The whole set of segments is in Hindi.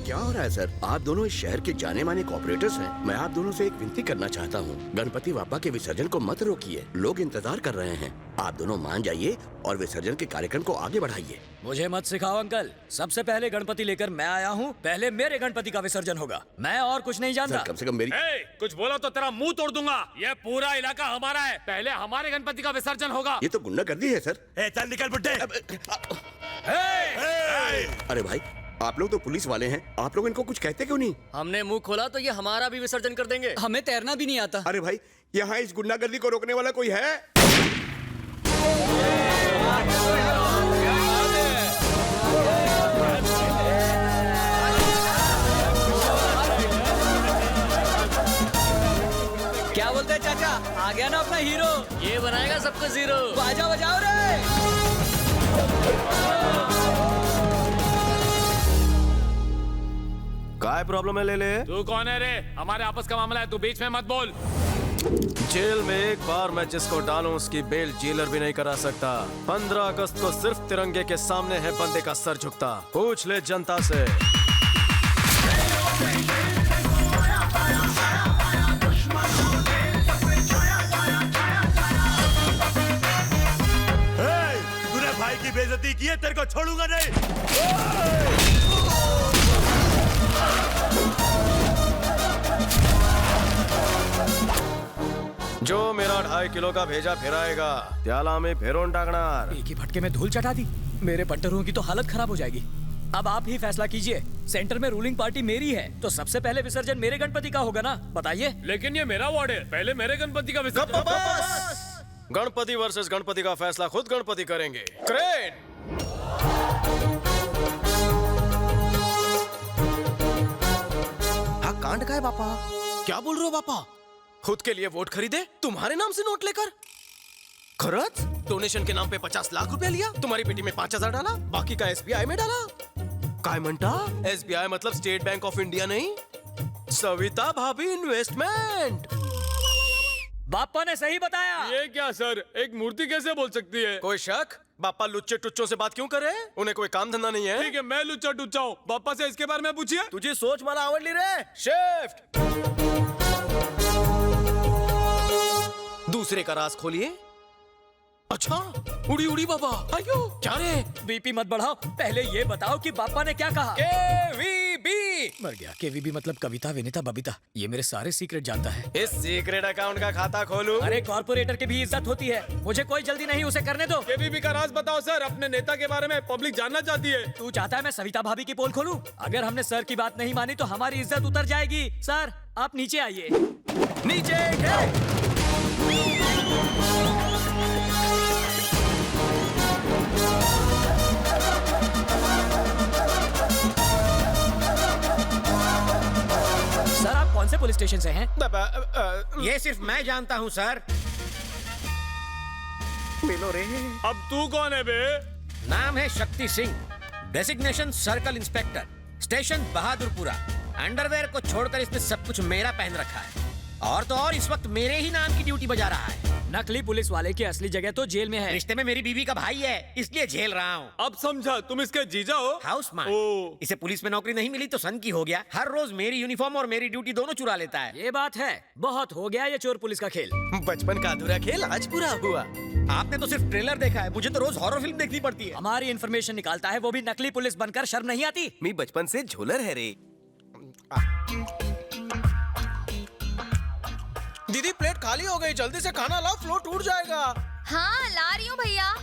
क्या हो रहा है सर? आप दोनों इस शहर के जाने माने कॉर्पोरेटर्स हैं। मैं आप दोनों से एक विनती करना चाहता हूँ, गणपति बाप्पा के विसर्जन को मत रोकिए। लोग इंतजार कर रहे हैं। आप दोनों मान जाइए और विसर्जन के कार्यक्रम को आगे बढ़ाइए। मुझे मत सिखाओ अंकल, सबसे पहले गणपति लेकर मैं आया हूँ। पहले मेरे गणपति का विसर्जन होगा, मैं और कुछ नहीं जानता। कम से कम मेरी कुछ बोला तो तेरा मुंह तोड़ दूंगा। ये पूरा इलाका हमारा है, पहले हमारे गणपति का विसर्जन होगा। ये तो गुंडागर्दी है सर। चल निकल बुड्ढे। अरे भाई, आप लोग तो पुलिस वाले हैं, आप लोग इनको कुछ कहते क्यों नहीं? हमने मुंह खोला तो ये हमारा भी विसर्जन कर देंगे। हमें तैरना भी नहीं आता। अरे भाई, यहाँ इस गुंडागर्दी को रोकने वाला कोई है? क्या बोलते हैं चाचा, आ गया ना अपना हीरो। ये बनाएगा सबको जीरो। बाजा बजाओ रे। काय प्रॉब्लम है ले ले? तू कौन है रे? हमारे आपस का मामला है, तू बीच में मत बोल। जेल में एक बार मैं जिसको डालूं उसकी बेल जेलर भी नहीं करा सकता। 15 अगस्त को सिर्फ तिरंगे के सामने है बंदे का सर झुकता। पूछ ले जनता से। तूने भाई की बेइज्जती की है, तेरे को छोड़ूंगा नहीं। जो मेरा 2.5 किलो का भेजा फिराएगा त्याला में फेरोन टाकणार। एक ही फटके में धूल चटा दी। मेरे बंटरों की तो हालत खराब हो जाएगी। अब आप ही फैसला कीजिए। सेंटर में रूलिंग पार्टी मेरी है, तो सबसे पहले विसर्जन मेरे गणपति का होगा ना? बताइए। लेकिन ये मेरा वार्ड है, पहले मेरे गणपति का विसर्जन। गणपति वर्सेस गणपति का फैसला खुद गणपति करेंगे। क्रेन। हा कांड काय बापा? क्या बोल रहे हो बापा? खुद के लिए वोट खरीदे, तुम्हारे नाम से नोट लेकर? खरंच? डोनेशन के नाम पे 50 लाख रुपया लिया, तुम्हारी पेटी में 5,000 डाला, बाकी का SBI में डाला। काय म्हणता? SBI मतलब स्टेट बैंक ऑफ इंडिया नहीं, सविता भाभी इन्वेस्टमेंट। बापा ने सही बताया। ये क्या सर, एक मूर्ति कैसे बोल सकती है? कोई शक? बापा लुच्चे टुच्चों से बात क्यों करे? उन्हें कोई काम धंधा नहीं है? ठीक है, मैं लुच्चा टुच्चा हूँ, पापा से इसके बारे में पूछिए। तुझी सोच मला आवडली रे। शिफ्ट। दूसरे का राज खोलिए। अच्छा, उड़ी उड़ी बाबा। आयो, क्या रे? बीपी मत बढ़ाओ, पहले ये बताओ कि बापा ने क्या कहा। KVB। मर गया। KVB मतलब कविता विनीता बबीता। ये मेरे सारे सीक्रेट जानता है। इस सीक्रेट अकाउंट का खाता खोलूं? अरे कॉर्पोरेटर की भी इज्जत होती है, मुझे कोई जल्दी नहीं, उसे करने दो। केबीबी का राज बताओ सर, अपने नेता के बारे में पब्लिक जानना चाहती है। तू चाहता है मैं सविता भाभी की पोल खोलूं? अगर हमने सर की बात नहीं मानी तो हमारी इज्जत उतर जाएगी। सर आप नीचे आइए। नीचे। सर आप कौन से पुलिस स्टेशन से हैं? ये सिर्फ मैं जानता हूँ सर। मिलो रे। अब तू कौन है बे? नाम है Shakti Singh, designation circle inspector, station Bahadurpura. Underwear को छोड़कर इसने सब कुछ मेरा पहन रखा है, और तो और इस वक्त मेरे ही नाम की ड्यूटी बजा रहा है। नकली पुलिस वाले की असली जगह तो जेल में है। रिश्ते में मेरी बीवी का भाई है, इसलिए झेल रहा हूँ। अब समझा, तुम इसके जीजा हो? House man. ओ। इसे पुलिस में नौकरी नहीं मिली तो सन की हो गया। हर रोज मेरी यूनिफॉर्म और मेरी ड्यूटी दोनों चुरा लेता है। ये बात है, बहुत हो गया ये चोर पुलिस का खेल। बचपन का अधूरा खेल आज पूरा हुआ। आपने तो सिर्फ ट्रेलर देखा है, मुझे तो रोज हॉरर फिल्म देखनी पड़ती है। हमारी इन्फॉर्मेशन निकालता है, वो भी नकली पुलिस बनकर। शर्म नहीं आती? मी बचपन से झोलर है रे। दीदी प्लेट खाली हो गई, जल्दी से खाना लाओ, फ्लो टूट जाएगा। हाँ ला रही हूँ भैया।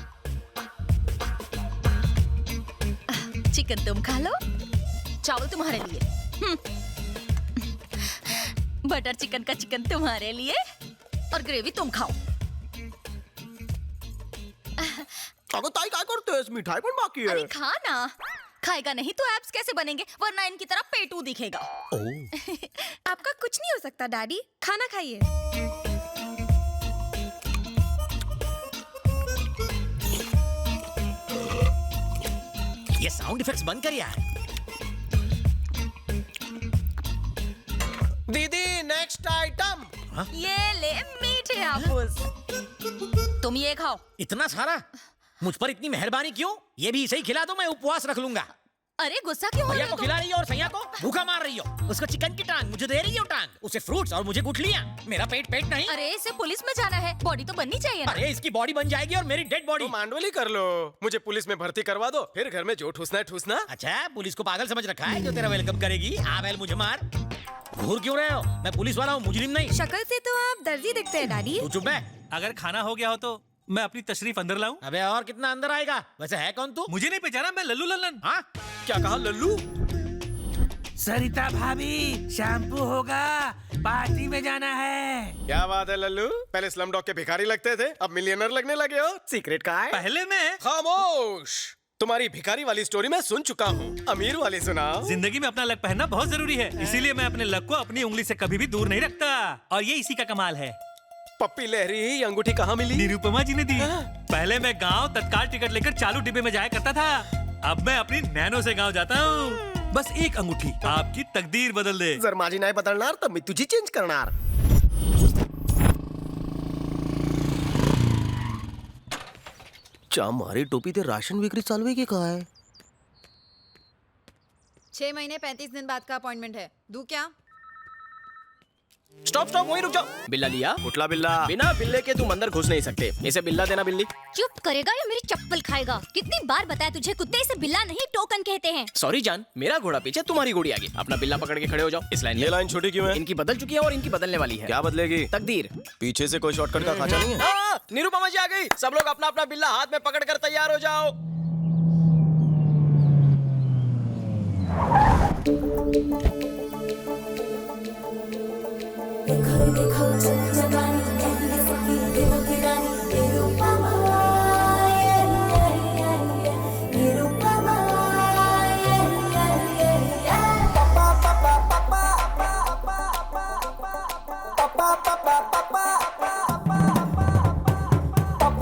चिकन तुम खा लो, चावल तुम्हारे लिए। बटर चिकन का चिकन तुम्हारे लिए, और ग्रेवी तुम खाओ। अगं ताई काय करतेस? मिठाई पण बाकी है। अरे खा ना, खाएगा नहीं तो एब्स कैसे बनेंगे, वरना इनकी तरह पेटू दिखेगा। आपका कुछ नहीं हो सकता डैडी, खाना खाइए। ये साउंड इफेक्ट्स बंद कर यार। दीदी नेक्स्ट आइटम। ये ले मीठे हापुस, तुम ये खाओ। इतना सारा? मुझ पर इतनी मेहरबानी क्यों? ये भी इसे ही खिला दो, मैं उपवास रख लूंगा। अरे गुस्सा क्यों हो भैया रहे को हो? खिला रही है और सैया को? भूखा मार रही हो। उसको चिकन की टांग, मुझे दे रही हो टांग। उसे फ्रूट्स और मुझे गुठलियाँ। मेरा पेट पेट नहीं। अरे इसे पुलिस में जाना है, बॉडी तो बननी चाहिए ना। अरे इसकी बॉडी बन जाएगी और मेरी डेड बॉडी। तो मांडवली कर लो, मुझे पुलिस में भर्ती करवा दो, फिर घर में जो ठूसना है ठूसना। अच्छा, पुलिस को पागल समझ रखा है जो तेरा वेलकम करेगी। आवेल मुझे मार। घूर क्यों रहे हो? मैं पुलिस वाला हूँ, मुजरिम नहीं। शक्ल से तो आप दर्जी दिखते हैं डैडी। तू चुप है। अगर खाना हो गया हो तो मैं अपनी तशरीफ अंदर लाऊं? अबे और कितना अंदर आएगा? वैसे है कौन तू? मुझे नहीं पहचाना, मैं लल्लू लल्लन। हाँ? क्या कहा लल्लू? सरिता भाभी, शैम्पू होगा, पार्टी में जाना है। क्या बात है लल्लू, पहले स्लम डॉग के भिखारी लगते थे, अब मिलियनर लगने लगे हो। सीक्रेट कहाँ है? पहले मैं खामोश, तुम्हारी भिखारी वाली स्टोरी मैं सुन चुका हूँ, अमीर वाली सुनाओ। जिंदगी में अपना लक पहनना बहुत जरूरी है, इसीलिए मैं अपने लक को अपनी उंगली से कभी भी दूर नहीं रखता। और ये इसी का कमाल है। पप्पी लहरी, ये अंगूठी कहाँ मिली? निरुपमा जी ने दी। पहले मैं गांव तत्काल टिकट लेकर चालू डिब्बे में जाया करता था, अब मैं अपनी नैनो से गांव जाता हूँ। बस एक अंगूठी आपकी तकदीर बदल दे। जर माझी नाही बदलणार तर मी तुझी चेंज करणार। चा मारी टोपी ते राशन विक्री चालू आहे की काय? 6 महीने 35 दिन बाद का अपॉइंटमेंट है। दूं क्या? स्टॉप स्टॉप, वहीं रुक जाओ। बिल्ला लिया? उठला बिल्ला। बिना बिल्ले के तुम अंदर घुस नहीं सकते। इसे बिल्ला देना बिल्ली। चुप करेगा या मेरी चप्पल खाएगा? कितनी बार बताया तुझे, कुत्ते इसे बिल्ला नहीं टोकन कहते हैं। सॉरी जान, मेरा घोड़ा पीछे, तुम्हारी घोड़ी आगे। अपना बिल्ला पकड़ के खड़े हो जाओ। इस लाइन ये लाइन छोटी क्यों है? इनकी बदल चुकी है और इनकी बदलने वाली है। क्या बदलेगी? तकदीर। पीछे से कोई शॉर्टकट का खाचा नहीं है? निरुपमा जी आ गई। सब लोग अपना अपना बिल्ला हाथ में पकड़ कर तैयार हो जाओ।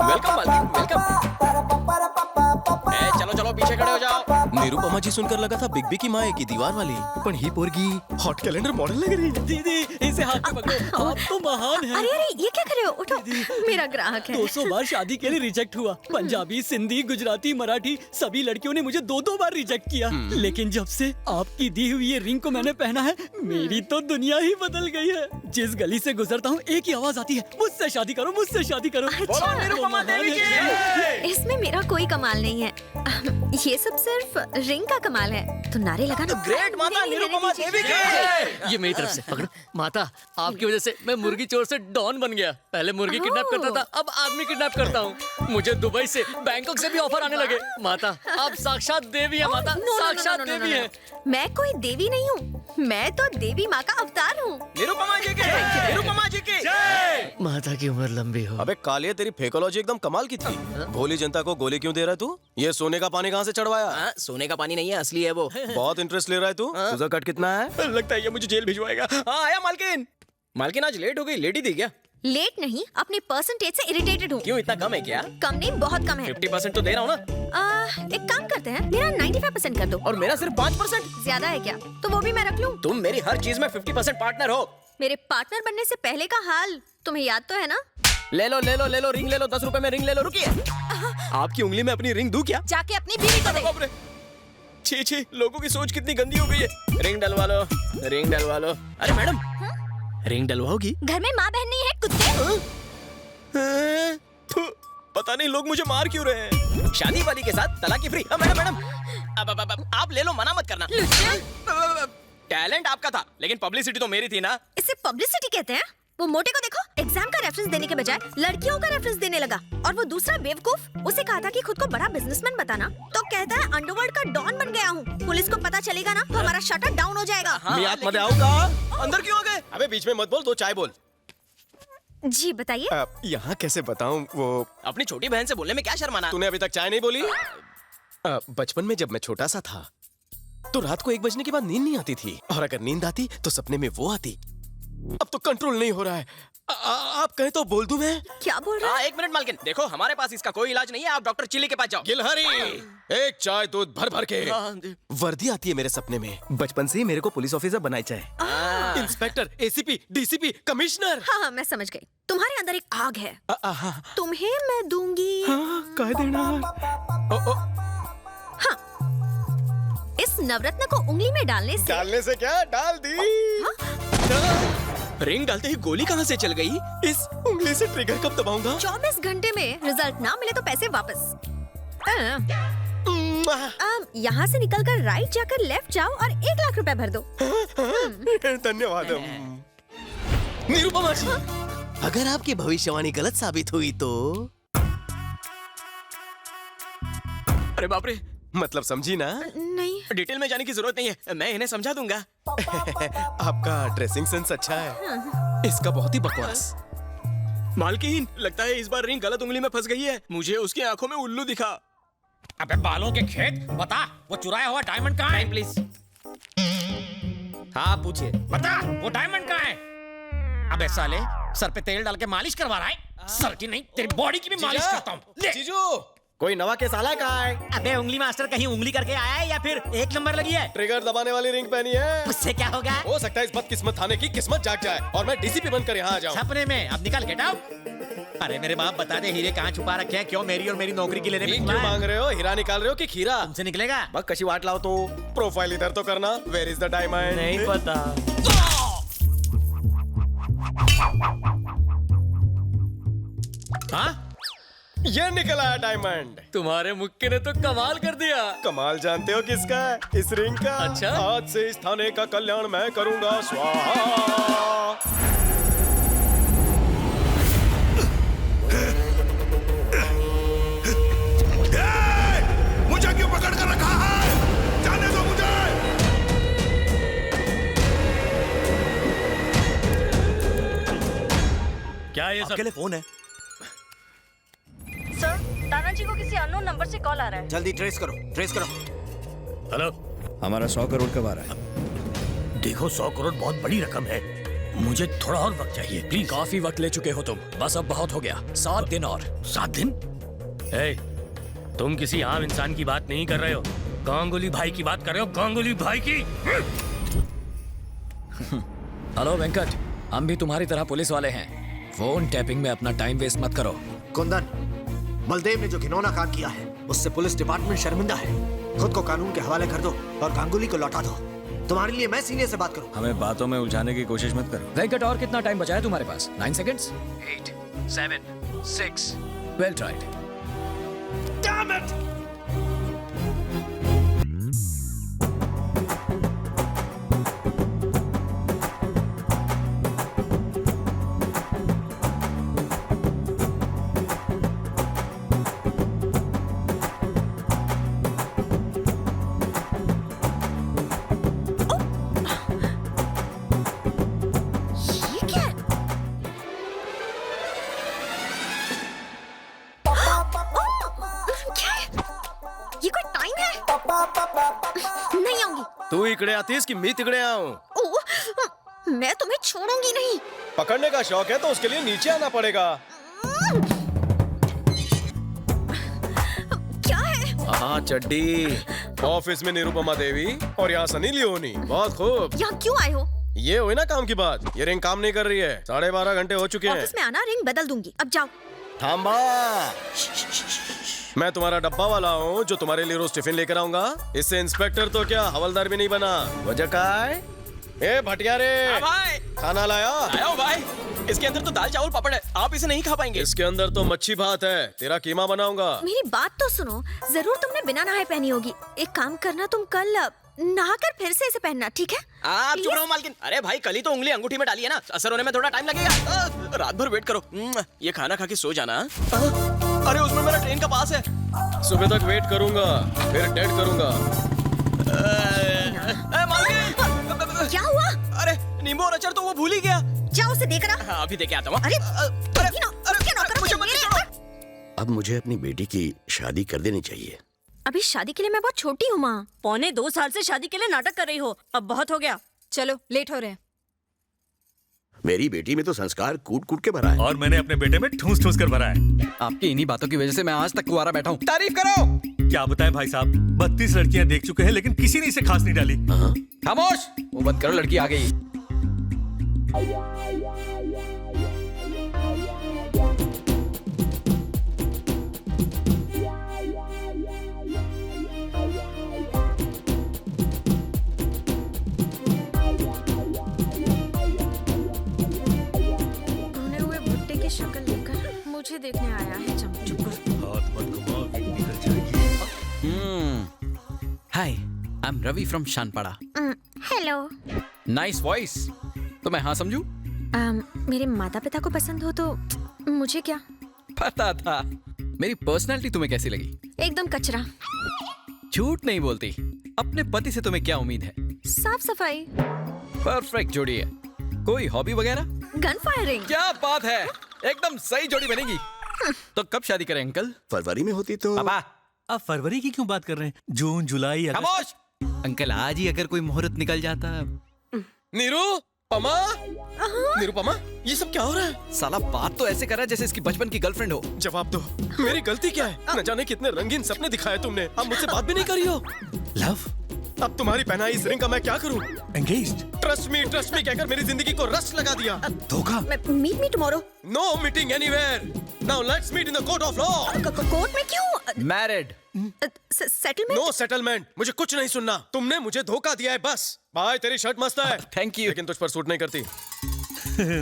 वेलकम मालकिन, वेलकम। चलो चलो पीछे खड़े हो जाओ। निरुपमा जी सुनकर लगा था बिग बी की माँ की दीवार वाली, पण ही पोरगी हॉट कैलेंडर मॉडल लग रही है। दीदी इसे हाथ में पकड़ो, आप तो महान हैं। अरे अरे ये क्या कर रहे हो? उठो, मेरा ग्राहक है। 200 बार शादी के लिए रिजेक्ट हुआ। पंजाबी, सिंधी, गुजराती, मराठी सभी लड़कियों ने मुझे 2-2 बार रिजेक्ट किया। लेकिन जब से आपकी दी हुई ये रिंग को मैंने पहना है, मेरी तो दुनिया ही बदल गई है। जिस गली से गुजरता हूँ एक ही आवाज आती है, मुझसे शादी करो, मुझसे शादी करो। अच्छा, निरुपमा देवी की। इसमें मेरा कोई कमाल नहीं है। ये सब सिर्फ रिंग का कमाल है। तो नारे लगाना। ग्रेट माता निरुपमा देवी की। ये मेरी तरफ से पकड़ो। माता, आपकी वजह से मैं मुर्गी चोर से डॉन बन गया। पहले मुर्गी किडनैप करता था, अब आदमी किडनैप करता हूँ। मुझे दुबई से, बैंकॉक से भी ऑफर आने लगे। माता, आप साक्षात देवी है। माता, साक्षात देवी है। मैं कोई देवी नहीं हूँ, मैं तो देवी माँ का अवतार हूँ। निरुपमा जी की, निरुपमा जी की। माता की उम्र लंबी हो। अबे कालिया, तेरी फेकोलॉजी एकदम कमाल की थी। भोली जनता को गोली क्यों दे रहा है तू? ये सोने का पानी कहाँ से चढ़वाया? सोने का पानी नहीं है, असली है वो। बहुत इंटरेस्ट ले रहा है तू। तुझा कट कितना है? लगता है ये मुझे जेल भिजवाएगा। हाँ आया मालकिन। मालकिन आज लेट हो गई, लेडी थी क्या? लेट नहीं, अपने परसेंटेज से इरिटेटेड हूँ। क्यों, इतना कम है क्या? कम नहीं, बहुत कम है। 50% तो दे रहा हूँ ना। एक काम करते हैं, मेरा 95% कर दो। और मेरा सिर्फ 5%। ज्यादा है क्या? तो वो भी मैं रख लूँ। तुम मेरी हर चीज में 50% पार्टनर हो। मेरे पार्टनर बनने से पहले का हाल तुम्हें याद तो है ना? ले लो ले लो ले लो, रिंग ले लो, 10 रुपए में रिंग ले लो। रुकिए, आपकी उंगली में अपनी रिंग दूं क्या? जाके अपनी बीवी को दे। बाप रे, छी छी, लोगों की सोच कितनी गंदी हो गई है। रिंग डलवा लो, रिंग डलवा लो। अरे मैडम, रिंग डलवाओगी? घर में माँ बहन नहीं है कुत्ते। पता नहीं लोग मुझे मार क्यों रहे हैं। शादी वाली के साथ तलाक फ्री। मैडम मैडम, अब आप ले लो, मना मत करना। टैलेंट आपका था, लेकिन पब्लिसिटी तो मेरी थी ना। इसे पब्लिसिटी कहते हैं? वो मोटे को देखो, एग्जाम का रेफरेंस देने के बजाय लड़कियों का रेफरेंस देने लगा। और वो दूसरा बेवकूफ, उसे कहा था कि खुद को बड़ा बिजनेसमैन बताना, तो कहता है अंडरवर्ल्ड का डॉन बन गया हूँ। पुलिस को पता चलेगा ना तो हमारा शटर डाउन हो जाएगा। मैं आत्मदे आऊंगा। अंदर क्यों आ गए? अबे बीच में मत बोल, 2 चाय बोल। जी बताइए। यहाँ कैसे बताऊँ? वो अपनी छोटी बहन से बोलने में क्या शर्माना? तूने अभी तक चाय नहीं बोली? बचपन में जब मैं छोटा सा था तो रात को 1 बजने के बाद नींद नहीं आती थी, और अगर नींद आती तो सपने में वो आती। अब तो कंट्रोल नहीं हो रहा है। आप कहे तो बोल दूं मैं? क्या बोल रहे हैं? 1 मिनट मालकिन, देखो हमारे पास इसका कोई इलाज नहीं है, आप डॉक्टर चिल्ली के पास जाओ। गिलहरी, एक चाय दूध भर भर के। वर्दी आती है मेरे सपने में। बचपन से ही मेरे को पुलिस ऑफिसर बनाई चाहे। Inspector, ACP, DCP, commissioner. हाँ, मैं समझ गई। तुम्हारे अंदर एक आग है, तुम्हें मैं दूंगी। कह देना। इस नवरत्न को उंगली में डालने से क्या डाल दी? रिंग डालते ही गोली कहाँ से चल गई? इस उंगली से ट्रिगर कब दबाऊंगा? 24 घंटे में रिजल्ट ना मिले तो पैसे वापस। यहाँ से निकलकर राइट जाकर लेफ्ट जाओ और 1 लाख रुपए भर दो। धन्यवाद। निरुपमा जी, अगर आपकी भविष्यवाणी गलत साबित हुई तो? अरे बाप रे, मतलब समझी ना? नहीं, डिटेल में जाने की जरूरत नहीं है, मैं इन्हें समझा दूंगा। आपका ड्रेसिंग सेंस अच्छा है, इसका बहुत ही बकवास। मालकिन, लगता है इस बार रिंग गलत उंगली में फंस गई है। मुझे उसकी आंखों में उल्लू दिखा। अबे बालों के खेत, बता वो चुराया हुआ डायमंड कहाँ है? प्लीज। हाँ पूछिए। बता वो डायमंड कहाँ है? अबे साले, सर पे तेल डाल के मालिश करवा रहा है? सर की नहीं, तेरी बॉडी की भी मालिश करता हूँ। जीजू, कोई नवा केस आला कहाँ है? अबे उंगली मास्टर कहीं उंगली करके आया है या फिर 1 नंबर लगी है? ट्रिगर दबाने वाली रिंग पहनी है। उससे क्या होगा? हो सकता है इस बदकिस्मत थाने की किस्मत जाग जाए और मैं डीसीपी बनकर यहाँ आ जाऊँ। सपने में। अब निकल, गेट आउट। अरे मेरे बाप, बता दे हीरे कहाँ छुपा रखे हैं? क्यों मेरी और मेरी नौकरी की लेने पे क्यों मांग रहे हो? हीरा निकाल रहे हो कि खीरा? तुमसे निकलेगा? बस कशी वाट लाओ तो। प्रोफाइल इधर तो करना। Where is the diamond? नहीं पता। हाँ, ये निकला है डायमंड। तुम्हारे मुक्के ने तो कमाल कर दिया। कमाल जानते हो किसका है? इस रिंग का। अच्छा? आज से इस थाने का कल्याण मैं करूंगा। स्वाहा। मुझे क्यों पकड़ कर रखा है? जाने दो मुझे। क्या ये सब? फोन है। सर, तानाजी को किसी अननोन नंबर से कॉल आ रहा है। जल्दी ट्रेस करो, ट्रेस करो। हेलो, हमारा 100 करोड़ कब आ रहा है? देखो 100 करोड़ बहुत बड़ी रकम है, मुझे थोड़ा और वक्त चाहिए प्लीज। काफी वक्त ले चुके हो तुम, बस अब बहुत हो गया। 7 दिन और। 7 दिन? तुम किसी आम इंसान की बात नहीं कर रहे हो, गांगुली भाई की बात कर रहे हो। गांगुली भाई की। हेलो वेंकट, हम भी तुम्हारी तरह पुलिस वाले हैं। फोन टैपिंग में अपना टाइम वेस्ट मत करो। कुंदन, बलदेव ने जो घिनौना काम किया है उससे पुलिस डिपार्टमेंट शर्मिंदा है। खुद को कानून के हवाले कर दो और गांगुली को लौटा दो। तुम्हारे लिए मैं सीनियर से बात करूं। हमें बातों में उलझाने की कोशिश मत करो। वेंकट, और कितना टाइम बचा है तुम्हारे पास? 9 seconds. 8, 7, 6। Well tried. Damn it! तू इकड़े आतीस कि मैं तिकड़े आऊं? मैं तुम्हें छोड़ूंगी नहीं। पकड़ने का शौक है तो उसके लिए नीचे आना पड़ेगा। क्या है? हाँ, चड्डी। ऑफिस में निरुपमा देवी और यहाँ सनी लियोनी। बहुत खूब। यहाँ क्यों आए हो? ये हुई ना काम की बात। ये रिंग काम नहीं कर रही है। 12:30 घंटे हो चुके हैं। ऑफिस में आना, रिंग बदल दूंगी। अब जाओ। थांबा। मैं तुम्हारा डब्बा वाला हूँ जो तुम्हारे लिए रोज टिफिन लेकर आऊंगा। इससे इंस्पेक्टर तो क्या हवलदार भी नहीं बना। वजह का है? ए भटिया रे, भाई खाना लाया? आया हूँ भाई। इसके अंदर तो दाल चावल पापड़ है, आप इसे नहीं खा पाएंगे। इसके अंदर तो मच्छी भात है, तेरा कीमा बनाऊंगा। मेरी बात तो सुनो, जरूर तुमने बिना नहाए पहनी होगी। एक काम करना, तुम कल नहाकर फिर से इसे पहनना, ठीक है? आप चुप रहो मालकिन। अरे भाई, कल ही तो उंगली अंगूठी में डाली है ना, असर होने में थोड़ा टाइम लगेगा। रात भर वेट करो। ये खाना खा के सो जाना। अरे उसमें मेरा ट्रेन का पास है। सुबह तक वेट करूंगा, फिर डेट करूंगा। क्या हुआ? अरे नींबू और अचार तो वो भूल ही गया। जाओ उसे देकर आ। हाँ, अभी देके आता हूँ। अरे अब मुझे अपनी बेटी की शादी कर देनी चाहिए। अभी शादी के लिए मैं बहुत छोटी हूँ माँ। 1.25 साल से शादी के लिए नाटक कर रही हो, अब बहुत हो गया। चलो, लेट हो रहे हैं। मेरी बेटी में तो संस्कार कूट कूट के भरा है। और मैंने अपने बेटे में ठूस ठूस कर भरा है। आपकी इन्हीं बातों की वजह से मैं आज तक कुंवारा बैठा हूँ। तारीफ करो। क्या बताएं भाई साहब, 32 लड़कियां देख चुके हैं लेकिन किसी ने इसे खास नहीं डाली। खामोश, वो बंद करो, लड़की आ गई। मुझे देखने आया है। चुप कर। हाथ मत घुमाओ, बिगड़ी कर जाएगी। Hi, I am Ravi from Shanpada. Hello. Nice voice. तो मैं हाँ समझू? मेरे माता पिता को पसंद हो तो मुझे क्या? पता था। मेरी पर्सनालिटी तुम्हें कैसी लगी? एकदम कचरा। झूठ नहीं बोलती। अपने पति से तुम्हें क्या उम्मीद है? साफ सफाई। परफेक्ट जोड़ी है। कोई हॉबी वगैरह? Gun firing. क्या बात है, एकदम सही जोड़ी बनेगी। तो कब शादी करें अंकल? फरवरी में होती तो। पापा, अब फरवरी की क्यों बात कर रहे हैं? जून, जुलाई, अगस्त। खामोश! अंकल आज ही अगर कोई मुहूर्त निकल जाता। निरुपमा, निरुपमा, ये सब क्या हो रहा है? साला बात तो ऐसे कर रहा है जैसे इसकी बचपन की गर्लफ्रेंड हो। जवाब दो, मेरी गलती क्या है? न जाने कितने रंगीन सपने दिखाए तुमने, अब मुझसे बात भी नहीं करी हो। लव, अब तुम्हारी पहनाई इस रिंग का मैं क्या करूं? एंगेज्ड। ट्रस्ट मी कहकर मेरी जिंदगी को रस लगा दिया। धोखा। Meet me tomorrow. No meeting anywhere. Now let's meet in the court of law. Court में क्यों? मैरिड। सेटलमेंट? नो सेटलमेंट, मुझे कुछ नहीं सुनना। तुमने मुझे धोखा दिया है बस। भाई तेरी शर्ट मस्त है। Thank you. लेकिन तुझ पर सूट नहीं करती।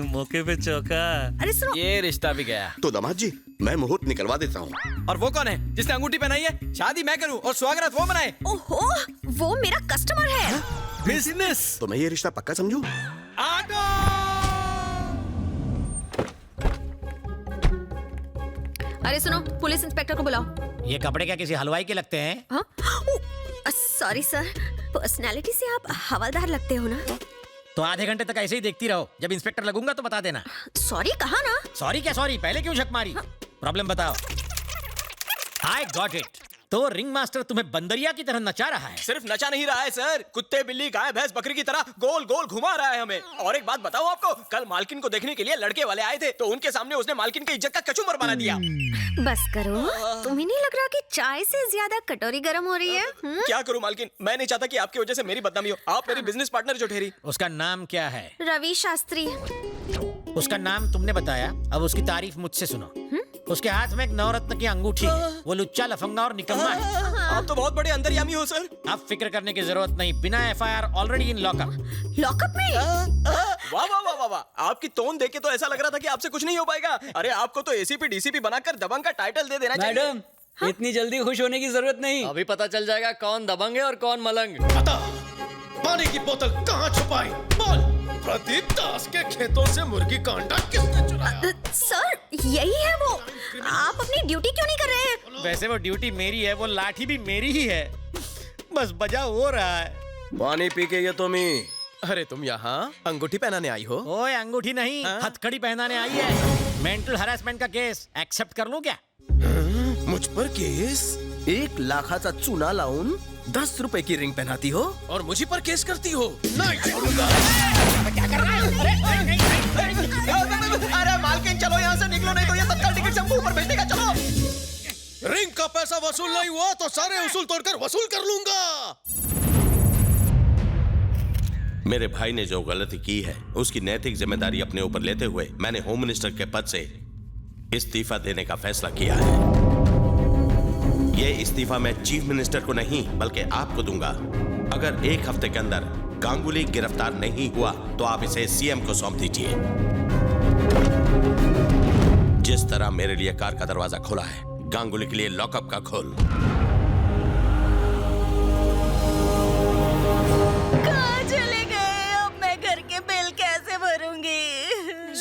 मौके पे चौका। अरे सुनो, ये रिश्ता भी गया। तो दामाद जी, मैं मुहूर्त निकलवा देता हूँ। और वो कौन है जिसने अंगूठी पहनाई है? शादी मैं करूँ और स्वागत वो मनाए। ओहो, वो मेरा कस्टमर है। बिजनेस। तो मैं ये रिश्ता पक्का समझूं? अरे सुनो, पुलिस इंस्पेक्टर को बुलाओ। ये कपड़े क्या किसी हलवाई के लगते हैं? सॉरी सर, पर्सनालिटी से आप हवलदार लगते हो ना? तो आधे घंटे तक ऐसे ही देखती रहो, जब इंस्पेक्टर लगूंगा तो बता देना। सॉरी कहा ना? सॉरी क्या सॉरी, पहले क्यों झक मारी? प्रॉब्लम बताओ। I got it. तो रिंग मास्टर तुम्हें बंदरिया की तरह नचा रहा है। सिर्फ नचा नहीं रहा है सर, कुत्ते बिल्ली गाय भैंस बकरी की तरह गोल गोल घुमा रहा है हमें। और एक बात बताओ आपको, कल मालकिन को देखने के लिए लड़के वाले आए थे, तो उनके सामने उसने मालकिन की इज्जत का कचूमर बना दिया। बस करो, तुम्हें नहीं लग रहा कि चाय से ज्यादा कटोरी गर्म हो रही है? क्या करूं मालकिन, मैं नहीं चाहता कि आपकी वजह से मेरी बदनामी हो। आप मेरी बिजनेस पार्टनर जो ठहरी। उसका नाम क्या है? रवि शास्त्री। उसका नाम तुमने बताया, अब उसकी तारीफ मुझसे सुनो। उसके हाथ में एक नवरत्न की अंगूठी है। वो लुच्चा लफंगा और निकम्मा है। आप तो बहुत बड़े अंतर्यामी हो सर। अब फिक्र करने की जरूरत नहीं, बिना FIR already in lockup. Lockup में? वाह वाह वाह वाह वाह, आपकी टोन देख के तो ऐसा लग रहा था कि आपसे कुछ नहीं हो पाएगा। अरे आपको तो एसीपी डीसीपी बनाकर दबंग का टाइटल दे देना चाहिए। मैडम, इतनी जल्दी खुश होने की जरूरत नहीं। अभी पता चल जाएगा कौन दबंग है और कौन मलंग। बता, पानी की बोतल कहाँ छुपाई? बोल। प्रदीप दास के खेतों से मुर्गी का अंडा किसने चुराया? सर, यही है वो। आप अपनी ड्यूटी क्यों नहीं कर रहे हैं? वैसे वो ड्यूटी मेरी है, वो लाठी भी मेरी ही है, बस बजा हो रहा है। पानी पी के ये तुम ही। अरे तुम यहाँ अंगूठी पहनाने आई हो? ओए अंगूठी नहीं, हथकड़ी पहनाने आई है। मेंटल हरासमेंट का केस एक्सेप्ट कर लूं क्या? मुझ पर केस? 1 लाखाचा चूना लाऊन 10 रुपए की रिंग पहनाती हो और मुझी पर केस करती हो? नहीं छोड़ूंगा। क्या कर रहा है? अरे मालकिन चलो यहाँ से निकलो, नहीं तो ये तत्काल टिकट से ऊपर भेज देगा। चलो। रिंग का पैसा वसूल नहीं हुआ तो सारे उसूल तोड़कर वसूल कर लूंगा। मेरे भाई ने जो गलती की है उसकी नैतिक जिम्मेदारी अपने ऊपर लेते हुए मैंने होम मिनिस्टर के पद से इस्तीफा देने का फैसला किया है। यह इस्तीफा मैं चीफ मिनिस्टर को नहीं बल्कि आपको दूंगा। अगर 1 हफ्ते के अंदर गांगुली गिरफ्तार नहीं हुआ तो आप इसे सीएम को सौंप दीजिए। जिस तरह मेरे लिए कार का दरवाजा खोला है, गांगुली के लिए लॉकअप का खोल। कहाँ चले गए? अब मैं घर के बिल कैसे भरूंगी?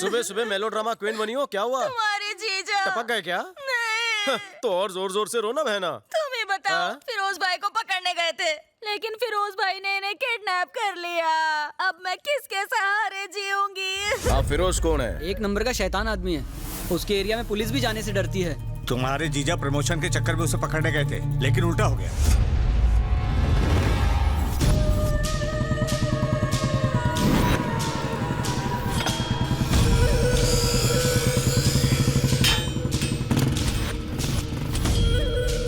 सुबह सुबह मेलोड्रामा क्वीन बनी हो, क्या हुआ? तुम्हारे जीजा टपक गए क्या? नहीं। तो और जोर जोर से रो ना बहना। तुम ही बताओ। फिरोज भाई को पकड़ने गए थे, लेकिन फिरोज भाई ने इन्हें किडनैप कर लिया। अब मैं किसके सहारे जीऊंगी? आप फिरोज कौन है? एक नंबर का शैतान आदमी है। उसके एरिया में पुलिस भी जाने से डरती है। तुम्हारे जीजा प्रमोशन के चक्कर में उसे पकड़ने गए थे, लेकिन उल्टा हो गया।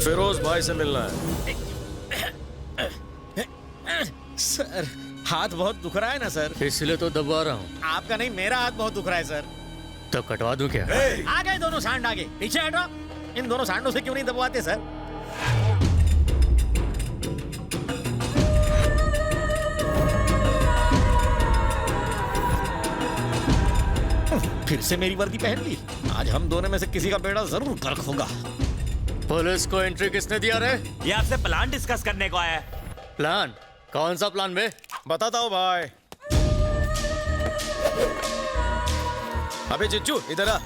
फिरोज भाई से मिलना है। सर, हाथ बहुत दुख रहा है ना सर? इसलिए तो दबा रहा हूँ। आपका नहीं, मेरा हाथ बहुत दुख रहा है सर। तो कटवा दूं क्या? आ गए दोनों सांड, आगे पीछे हटो। इन दोनों सांडों से क्यों नहीं दबवाते सर? फिर से मेरी वर्दी पहन ली। आज हम दोनों में से किसी का बेड़ा जरूर गर्क होगा। पुलिस को एंट्री किसने दिया रे? ये आपसे प्लान डिस्कस करने को आया है। प्लान? कौन सा प्लान बे? बताता हूँ भाई। अबे जिज्जू इधर आ।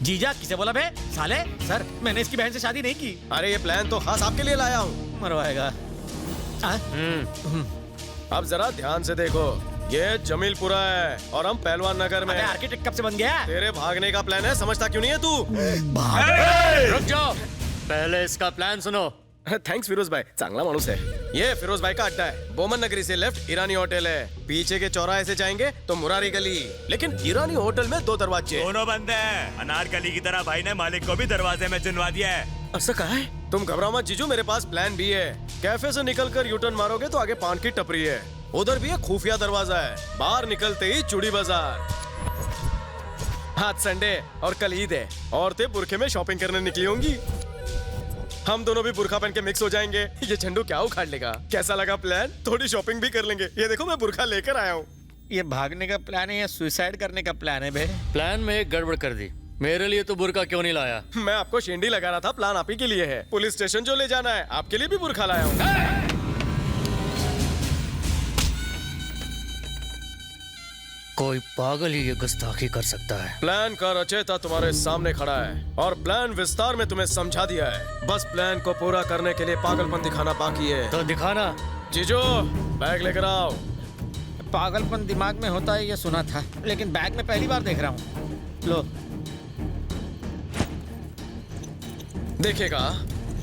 जीजा किसे बोला बे? साले सर मैंने इसकी बहन से शादी नहीं की। अरे ये प्लान तो खास आपके लिए लाया हूँ। मरवाएगा। अब जरा ध्यान से देखो, ये जमीलपुरा है और हम पहलवान नगर में। आर्किटेक्ट कब से बन गया? तेरे भागने का प्लान है, समझता क्यों नहीं है तू? रुक जाओ, पहले इसका प्लान सुनो। थैंक्स फिरोज भाई, चांगला मानुस है। ये फिरोज भाई का अड्डा है। बोमन नगरी से लेफ्ट ईरानी होटल है। पीछे के चौराहे से जाएंगे तो मुरारी गली। लेकिन ईरानी होटल में 2 दरवाजे। दोनों बंद हैं। अनारकली की तरह भाई ने मालिक को भी दरवाजे में चुनवा दिया है। ऐसा कहा है? तुम घबराओ मत जीजू, मेरे पास प्लान भी है। कैफे से निकलकर यूटर्न मारोगे तो आगे पान की टपरी है, उधर भी एक खुफिया दरवाजा है। बाहर निकलते ही चूड़ी बाजार। आज संडे और कल ईद है। औरतें बुरखे में शॉपिंग करने निकली होंगी। हम दोनों भी बुरखा पहन के मिक्स हो जाएंगे। ये झंडू क्या उखाड़ लेगा? कैसा लगा प्लान? थोड़ी शॉपिंग भी कर लेंगे। ये देखो मैं बुरखा लेकर आया हूँ। ये भागने का प्लान है या सुसाइड करने का प्लान है बे? प्लान में एक गड़बड़ कर दी। मेरे लिए तो बुरका क्यों नहीं लाया? मैं आपको शेंडी लगा रहा था, प्लान आप ही के लिए है। पुलिस स्टेशन जो ले जाना है, आपके लिए भी बुरखा लाया हूँ। कोई पागल ही ये गुस्ताखी कर सकता है। प्लान का रचयिता तुम्हारे सामने खड़ा है और प्लान विस्तार में तुम्हें समझा दिया है। बस प्लान को पूरा करने के लिए पागलपन दिखाना बाकी है। तो दिखाना। जीजो बैग लेकर आओ। पागलपन दिमाग में होता है ये सुना था, लेकिन बैग में पहली बार देख रहा हूँ। लो देखेगा,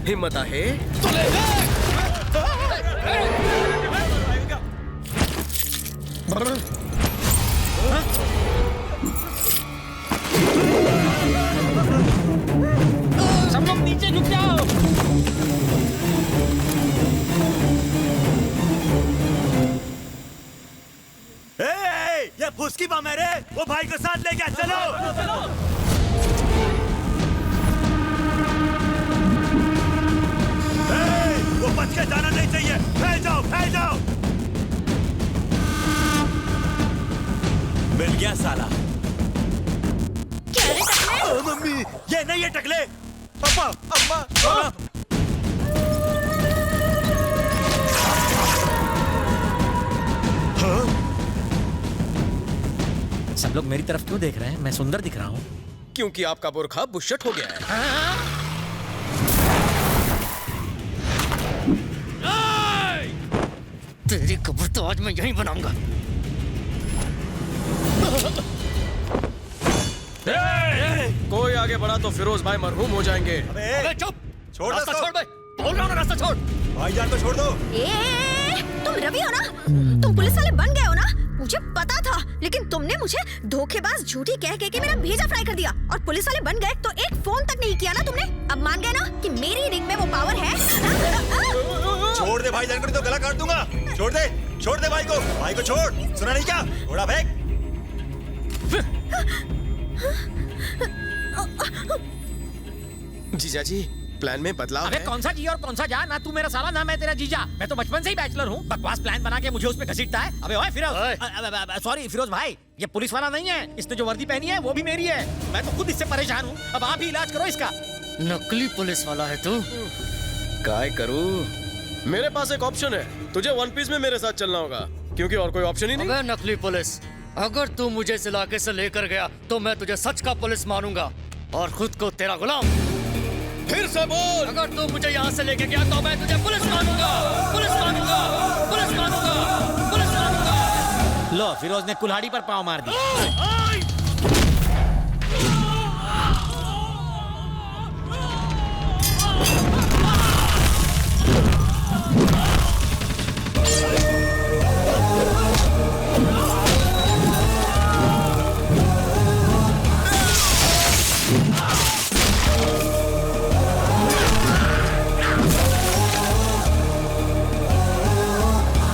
हिम्मत है तो ले। सब लोग नीचे झुक जाओ। ये फुसकी बम है रे, वो भाई को साथ ले गया। चलो वो बच के जाना नहीं चाहिए। फैल जाओ, फैल जाओ। मिल गया साला। मम्मी ये नहीं है टकले। पापा अम्मा सब लोग मेरी तरफ क्यों देख रहे हैं? मैं सुंदर दिख रहा हूँ? क्योंकि आपका बुरखा बुशट हो गया है। तेरी कब्र तो आज मैं यहीं बनाऊंगा। कोई आगे बढ़ा तो फिरोज भाई मरहूम हो जाएंगे। अबे चुप, छोड़ रास्ता छोड़ भाई, बोल रहा हूँ ना, रास्ता छोड़। भाईजान को छोड़ दो। तुम रवि हो ना? तुम पुलिस वाले बन गए हो ना? मुझे पता था, लेकिन तुमने मुझे धोखेबाज झूठी कह के मेरा भेजा फ्राई कर दिया। और पुलिस वाले बन गए तो एक फोन तक नहीं किया ना तुमने। अब मान गए ना कि मेरी रिंग में वो पावर है। छोड़ दे भाईजान को, नहीं तो गला काट दूंगा। छोड़ दे भाई को। भाई को छोड़। सुना नहीं क्या? घोड़ा फेंक। जीजा जी प्लान में बदलाव अबे है। कौन सा जी और कौन सा जा? ना तू मेरा साला ना मैं तेरा जीजा। मैं तो बचपन से ही बैचलर हूँ। बकवास प्लान बना के मुझे उस पे घसीटता है। अबे ओए फिरोज, सॉरी फिरोज भाई, ये पुलिस वाला नहीं है। इसने जो वर्दी पहनी है वो भी मेरी है। मैं तो खुद इससे परेशान हूँ। अब आप ही इलाज करो इसका। नकली पुलिस वाला है तू। काय करूँ? मेरे पास एक ऑप्शन है। तुझे वन पीस में मेरे साथ चलना होगा, क्योंकि और कोई ऑप्शन ही नहीं। अबे नकली पुलिस, अगर तू मुझे इस इलाके से लेकर गया तो मैं तुझे सच का पुलिस मानूंगा और खुद को तेरा गुलाम। फिर से बोल। अगर तू मुझे यहाँ से लेके गया तो मैं तुझे पुलिस मानूंगा, पुलिस मानूंगा, पुलिस मानूंगा, पुलिस मानूंगा। लो फिरोज ने कुल्हाड़ी पर पाँव मार दिया।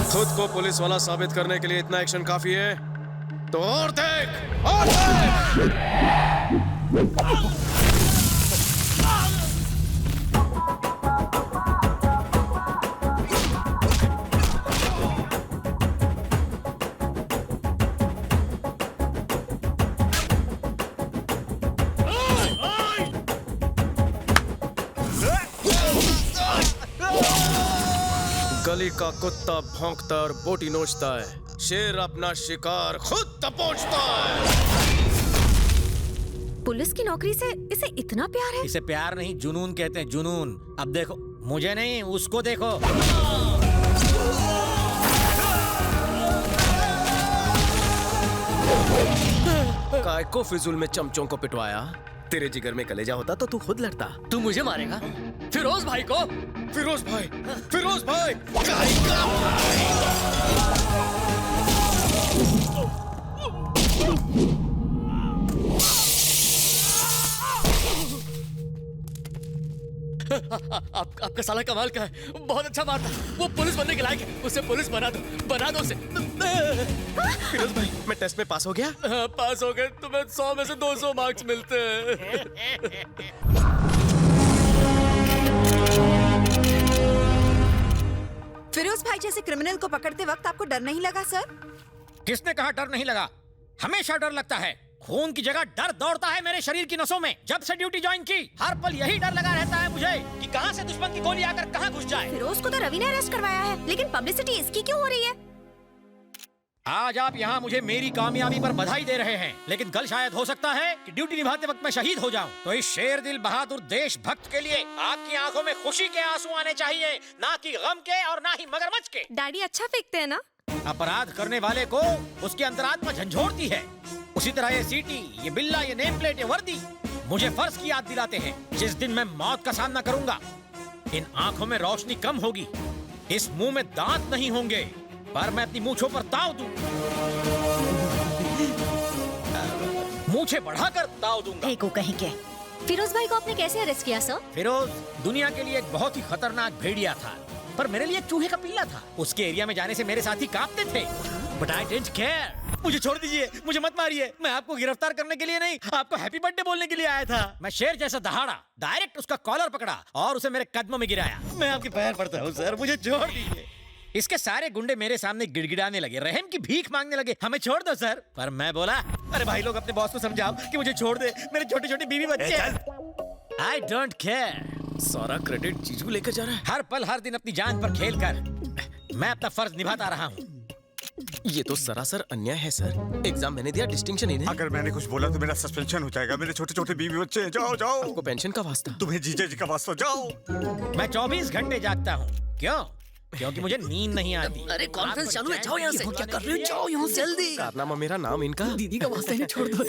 खुद को पुलिस वाला साबित करने के लिए इतना एक्शन काफी है, तो और देख, और देख। गली का कुत्ता भौंकता और बोटी नोचता है, शेर अपना शिकार खुद दबोचता है। पुलिस की नौकरी से इसे इतना प्यार है? इसे प्यार नहीं, जुनून कहते हैं, जुनून। अब देखो, मुझे नहीं, उसको देखो। काय को फिजूल में चमचों को पिटवाया? तेरे जिगर में कलेजा होता तो तू खुद लड़ता। तू मुझे मारेगा? फिरोज भाई को? फिरोज भाई, फिरोज भाई, काय का आपका साला कमाल का है, बहुत अच्छा मारता, वो पुलिस बनने के लायक है, उसे पुलिस बना दो उसे। फिरोज भाई, मैं टेस्ट में पास हो गया? हाँ, पास हो गए। तुम्हें 100 में से 200 मार्क्स मिलते हैं। फिरोज भाई जैसे क्रिमिनल को पकड़ते वक्त आपको डर नहीं लगा सर? किसने कहा डर नहीं लगा? हमेशा डर लगता है। खून की जगह डर दौड़ता है मेरे शरीर की नसों में। जब से ड्यूटी ज्वाइन की, हर पल यही डर लगा रहता है मुझे कि कहां से दुश्मन की गोली आकर कहां घुस जाए। फिरोज को तो रवि ने अरेस्ट करवाया है, लेकिन पब्लिसिटी इसकी क्यों हो रही है? आज आप यहाँ मुझे मेरी कामयाबी पर बधाई दे रहे हैं, लेकिन कल शायद हो सकता है कि ड्यूटी निभाते वक्त मैं शहीद हो जाऊं। तो इस शेर दिल बहादुर देशभक्त के लिए आपकी आंखों में खुशी के आंसू आने चाहिए, ना कि गम के और ना ही मगरमच्छ के। डैडी अच्छा फेंकते हैं ना? अपराध करने वाले को उसकी अंतरात्मा झंझोड़ती है। उसी तरह ये सीटी, ये बिल्ला, ये नेम प्लेट, ये वर्दी मुझे फर्ज की याद दिलाते हैं। जिस दिन मैं मौत का सामना करूंगा, इन आंखों में रोशनी कम होगी, इस मुंह में दांत नहीं होंगे, पर मैं अपनी मूंछों पर ताव दूं, मूंछें बढ़ाकर ताव दूंगा। को कहीं के। फिरोज भाई को आपने कैसे अरेस्ट किया सर? फिरोज दुनिया के लिए एक बहुत ही खतरनाक भेड़िया था, पर मेरे लिए एक चूहे का पिल्ला था। उसके एरिया में जाने से मेरे साथी कांपते थे, बट आई डिडंट केयर। मुझे छोड़ दीजिए, मुझे मत मारिए। मैं आपको गिरफ्तार करने के लिए नहीं, आपको हैप्पी बर्थडे बोलने के लिए आया था। मैं शेर जैसा दहाड़ा, डायरेक्ट उसका कॉलर पकड़ा और उसे मेरे कदमों में गिराया। मैं आपके पैर पड़ता हूँ सर, मुझे छोड़ दीजिए। इसके सारे गुंडे मेरे सामने गिड़गिड़ाने लगे, रहम की भीख मांगने लगे, हमें छोड़ दो सर। पर मैं बोला, अरे भाई लोग, अपने बॉस को समझाओ कि मुझे छोड़ दे, मेरे छोटे छोटे बीवी बच्चे। I don't care. सारा क्रेडिट जीजू लेकर जा रहा है। हर पल हर दिन अपनी जान पर खेलकर मैं अपना फर्ज निभाता रहा हूँ। ये तो सरासर अन्याय है सर। एग्जाम मैंने दिया, डिस्टिंक्शन इन्हें। अगर मैंने कुछ बोला तो मेरा सस्पेंशन हो जाएगा। मेरे छोटे छोटे बीवी बच्चे हैं। जाओ जाओ। आपको पेंशन का वास्ता? तुम्हें जीजा जी का वास्ता। जाओ। मैं 24 घंटे जागता हूँ। क्यों? क्योंकि मुझे नींद नहीं आती। अरे कॉन्फ्रेंस चालू है, जाओ यहाँ से। क्या कर रहे हो? जाओ यहाँ से जल्दी। कारनामा मेरा नाम इनका। दीदी का वास्ता नहीं, छोड़ दो।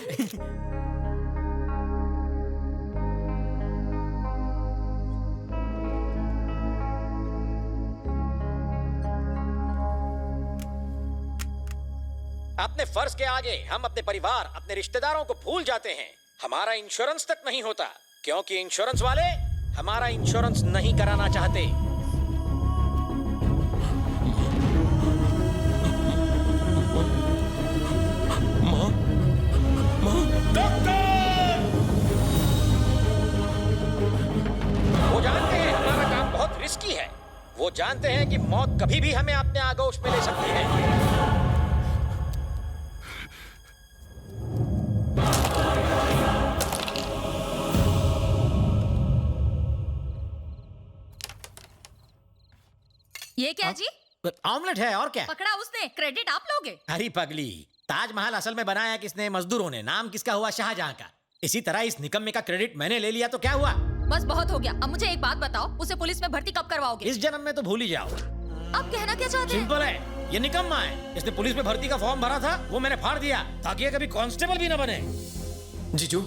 अपने फर्ज के आगे हम अपने परिवार, अपने रिश्तेदारों को भूल जाते हैं। हमारा इंश्योरेंस तक नहीं होता, क्योंकि इंश्योरेंस वाले हमारा इंश्योरेंस नहीं कराना चाहते। वो जानते हैं हमारा काम बहुत रिस्की है। वो जानते हैं कि मौत कभी भी हमें अपने आगोश में ले सकती है। ये क्या जी? ऑमलेट है और क्या? पकड़ा उसने, क्रेडिट आप लोगे? अरे पगली, ताजमहल असल में बनाया किसने? मजदूरों ने। नाम किसका हुआ? शाहजहां का। इसी तरह इस निकम्मे का क्रेडिट मैंने ले लिया तो क्या हुआ? बस बहुत हो गया। अब मुझे एक बात बताओ, उसे पुलिस में भर्ती कब करवाओगे? इस जन्म में तो भूल ही जाओ। आप कहना क्या चाहते हैं? सिंपल है, ये निकम्मा है। इसने पुलिस में भर्ती का फॉर्म भरा था, वो मैंने फाड़ दिया ताकि ये कभी कांस्टेबल भी न बने। जीजू,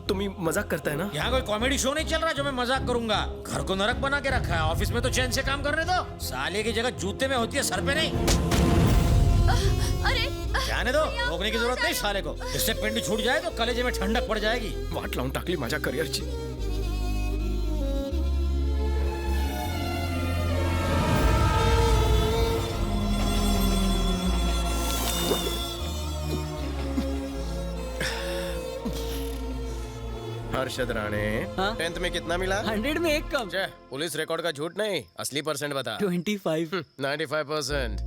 तुम ही मजाक करता है ना? यहाँ कोई कॉमेडी शो नहीं चल रहा जो मैं मजाक करूंगा। घर को नरक बना के रखा है, ऑफिस में तो चैन से काम करने दो। साले की जगह जूते में होती है, सर पे नहीं। अरे जाने दो, रोकने की जरूरत नहीं साले को। इससे पिंड छूट जाए तो कलेजे में ठंडक पड़ जाएगी। वाट लाऊं टाकली मजाक करियर जी। हर्षद राणे, 10th में कितना मिला? 100 में 1 कम। पुलिस रिकॉर्ड का झूठ नहीं, असली परसेंट बता। 25। 95%।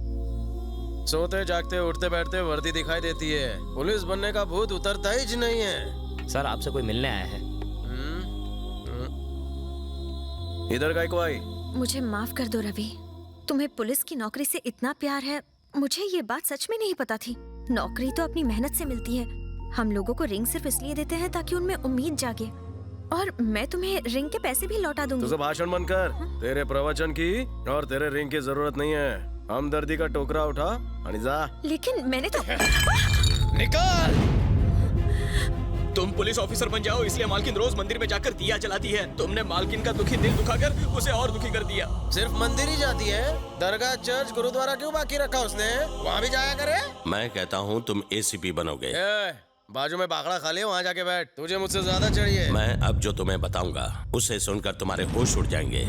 सोते जागते उठते बैठते वर्दी दिखाई देती है, पुलिस बनने का भूत उतरता ही नहीं है। सर आपसे कोई मिलने आया है। इधर काय को आई? मुझे माफ कर दो रवि, तुम्हें पुलिस की नौकरी से इतना प्यार है, मुझे ये बात सच में नहीं पता थी। नौकरी तो अपनी मेहनत से मिलती है। हम लोगों को रिंग सिर्फ इसलिए देते हैं ताकि उनमें उम्मीद जागे, और मैं तुम्हें रिंग के पैसे भी लौटा दूंगी। तुझे भाषण बंद कर। तेरे प्रवचन की और तेरे रिंग की जरूरत नहीं है। हमदर्दी का टोकरा उठा और जा। लेकिन मैंने तो निकल! तुम पुलिस ऑफिसर बन जाओ, इसलिए मालकिन रोज मंदिर में जाकर दिया जलाती है। तुमने मालकिन का दुखी दिल दुखाकर उसे और दुखी कर दिया। सिर्फ मंदिर ही जाती है, दरगाह, चर्च, गुरुद्वारा क्यों बाकी रखा उसने? वहाँ भी जाया करे। मैं कहता हूँ तुम ACP बनोगे। बाजू में बागड़ा खा ले, वहाँ जाके बैठ। तुझे मुझसे ज्यादा चाहिए। मैं अब जो तुम्हें बताऊंगा उसे सुनकर तुम्हारे होश उड़ जाएंगे।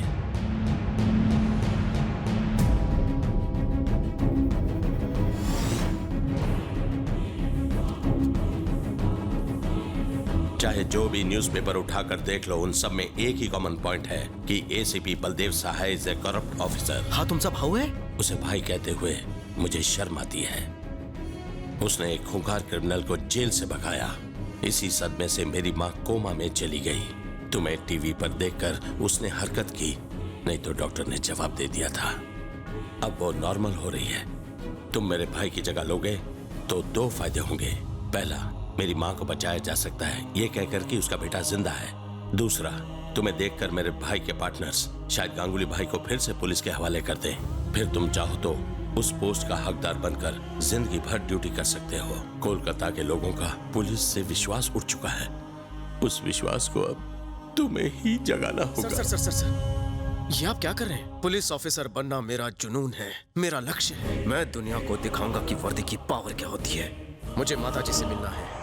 चाहे जो भी न्यूज़पेपर उठाकर देख लो, उन सब में एक ही कॉमन पॉइंट है कि ACP Baldev Sahay is a corrupt officer. हाँ, तुम सब भाऊ है? उसे भाई कहते हुए मुझे शर्म आती है। उसने एक खूंखार क्रिमिनल को जेल से भगाया। इसी सदमे से मेरी माँ कोमा में चली गई। तुम्हें टीवी पर देखकर उसने हरकत की, नहीं तो डॉक्टर ने जवाब दे दिया था। अब वो नॉर्मल हो रही है। तुम मेरे भाई की जगह लोगे तो 2 फायदे होंगे। पहला, मेरी माँ को बचाया जा सकता है ये कहकर कि उसका बेटा जिंदा है। दूसरा, तुम्हें देखकर मेरे भाई के पार्टनर्स शायद गांगुली भाई को फिर से पुलिस के हवाले कर दें। फिर तुम चाहो तो उस पोस्ट का हकदार बनकर जिंदगी भर ड्यूटी कर सकते हो। कोलकाता के लोगों का पुलिस से विश्वास उठ चुका है। उस विश्वास को अब तुम्हें ही जगाना होगा। सर, ये आप क्या कर रहे हैं? पुलिस ऑफिसर बनना मेरा जुनून है, मेरा लक्ष्य है। मैं दुनिया को दिखाऊंगा कि वर्दी की पावर क्या होती है। मुझे माता जी से मिलना है।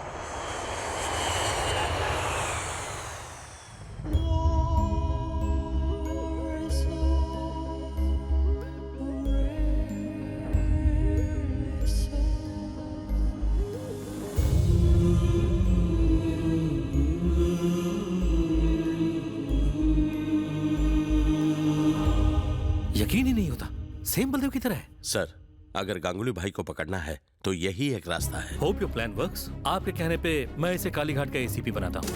यकीन ही नहीं होता, सेम बलदेव की तरह है। सर, अगर गांगुली भाई को पकड़ना है तो यही एक रास्ता है। Hope your plan works. आपके कहने पे मैं इसे कालीघाट का ACP बनाता हूँ।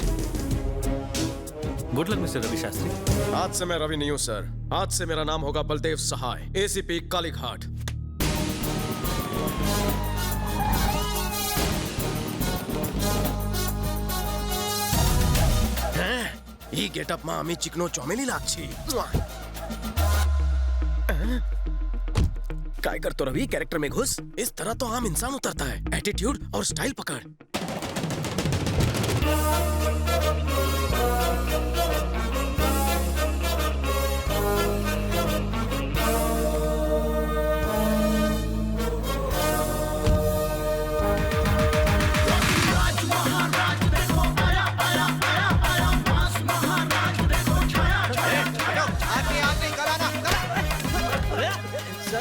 Good luck mister Ravi Shastri. आज से मैं रवि नहीं हूँ सर, आज से मेरा नाम होगा बलदेव सहाय, ACP कालीघाट। ये गेटअप में आम्ही चिकनो चौमेली लागछी। काय करतो रवि, कैरेक्टर में घुस। इस तरह तो आम इंसान उतरता है। एटीट्यूड और स्टाइल पकड़।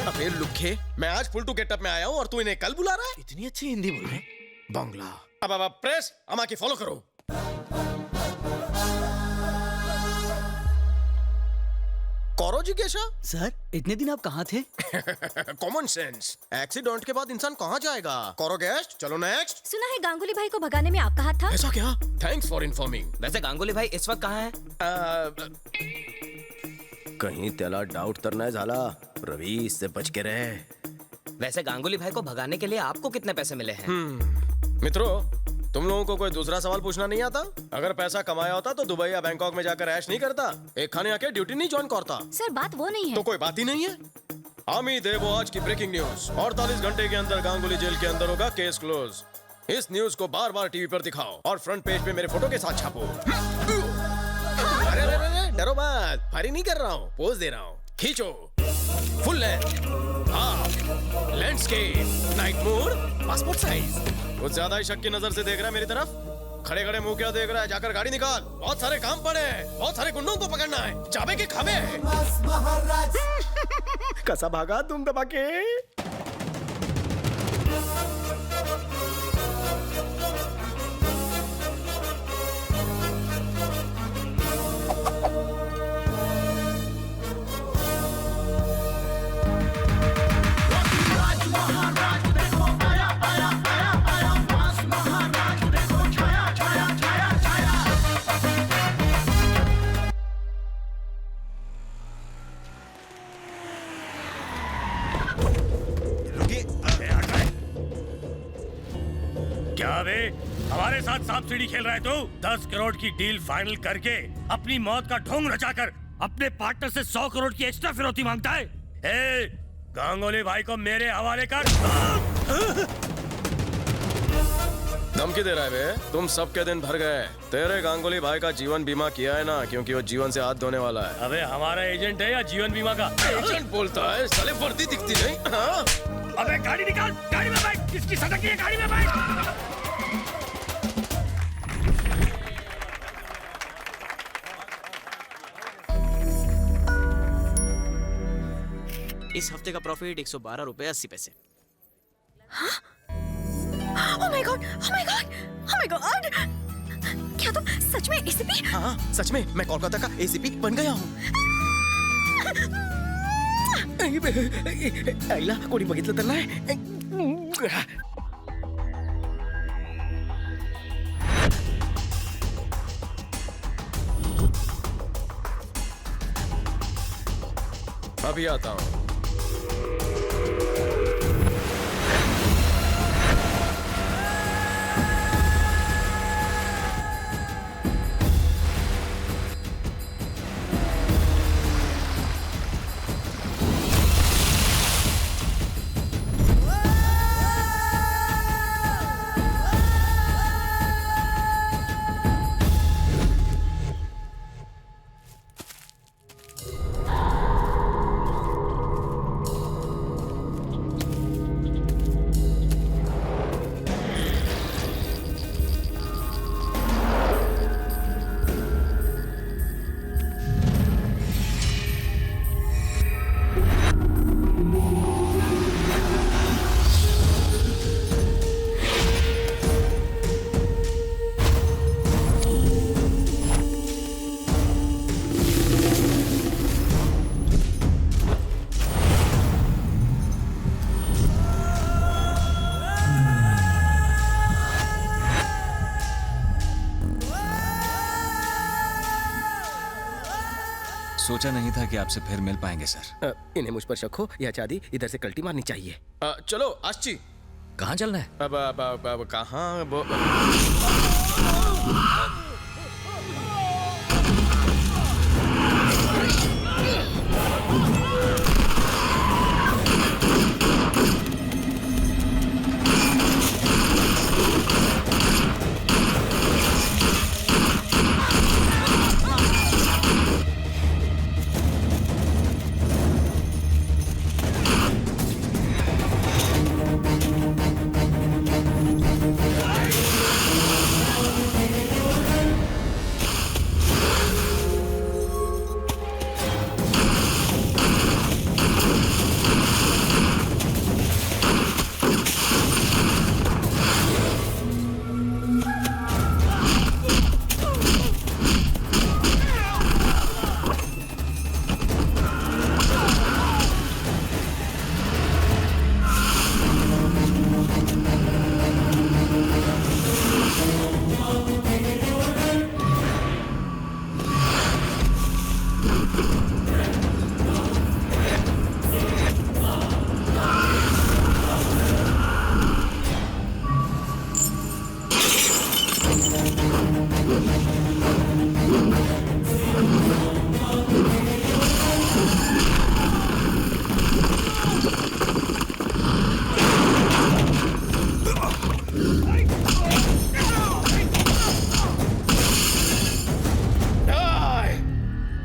अबे लुखे, मैं आज फुल टू गेटअप में आया हूँ और तू इन्हें कल बुला रहा है? इतनी अच्छी हिंदी बोल रहे हैं। बांग्ला। अब प्रेस अमा की फॉलो करो। कौरो जिज्ञासा। सर, इतने दिन आप कहाँ थे? Common sense. एक्सीडेंट के बाद इंसान कहाँ जाएगा? कौरो गेस्ट, चलो नेक्स्ट। सुना है गांगुली भाई को भगाने में आपका हाथ था? ऐसा क्या? Thanks for informing. वैसे गांगुली भाई इस वक्त कहाँ है? कहीं त्याला डाउट तर नहीं झाला। रवि, इससे बच के रहे। वैसे गांगुली भाई को भगाने के लिए आपको कितने पैसे मिले हैं? मित्रों, तुम लोगों को कोई दूसरा सवाल पूछना नहीं आता? अगर पैसा कमाया होता तो दुबई या बैंकॉक में जाकर ऐश नहीं करता, एक खाने आके ड्यूटी नहीं ज्वाइन करता। सर, बात वो नहीं है। तो कोई बात ही नहीं है। आमी देवो आज की ब्रेकिंग न्यूज। 48 घंटे के अंदर गांगुली जेल के अंदर होगा, केस क्लोज। इस न्यूज को बार बार टीवी पर दिखाओ और फ्रंट पेज पे मेरे फोटो के साथ छापो। अरे डरो मत, फायरी नहीं कर रहा हूँ, पोज दे रहा हूँ। खींचो, full length, half, landscape, night mode, passport size. कुछ ज्यादा ही शक की नजर से देख रहा है मेरी तरफ। खड़े खड़े मुंह क्या देख रहा है? जाकर गाड़ी निकाल। बहुत सारे काम पड़े हैं, बहुत सारे गुंडों को पकड़ना है। जाबे के खाबे। कैसा भागा तुम दबा के? क्या बे, हमारे साथ सांप सीढ़ी खेल रहा है तू? 10 करोड़ की डील फाइनल करके अपनी मौत का ढोंग रचाकर अपने पार्टनर से 100 करोड़ की एक्स्ट्रा फिरौती मांगता है। ए, गांगुली भाई को मेरे हवाले कर। धमकी दे रहा है बे? तुम सबके दिन भर गए। तेरे गांगुली भाई का जीवन बीमा किया है ना, क्योंकि वो जीवन से हाथ धोने वाला है। अबे हमारा एजेंट है या जीवन बीमा का? एजेंट बोलता है, साले वर्दी दिखती नहीं। हाँ? अबे गाड़ी निकाल, गाड़ी में बैठ। किसकी सटक है, गाड़ी में बैठ। इस हफ्ते का प्रॉफिट 112 रुपए 80 पैसे। Oh my God! Oh my God! Oh my God! क्या तुम सच में एसीपी? हाँ, सच में मैं कोलकाता का एसीपी बन गया हूँ। आईला कोणी बघितलं तर नाही? अभी आता हूँ। सोचा नहीं था कि आपसे फिर मिल पाएंगे सर। इन्हें मुझ पर शक हो या चादी, इधर से कल्टी मारनी चाहिए। चलो आश्ची, कहाँ चलना है? अब कहाँ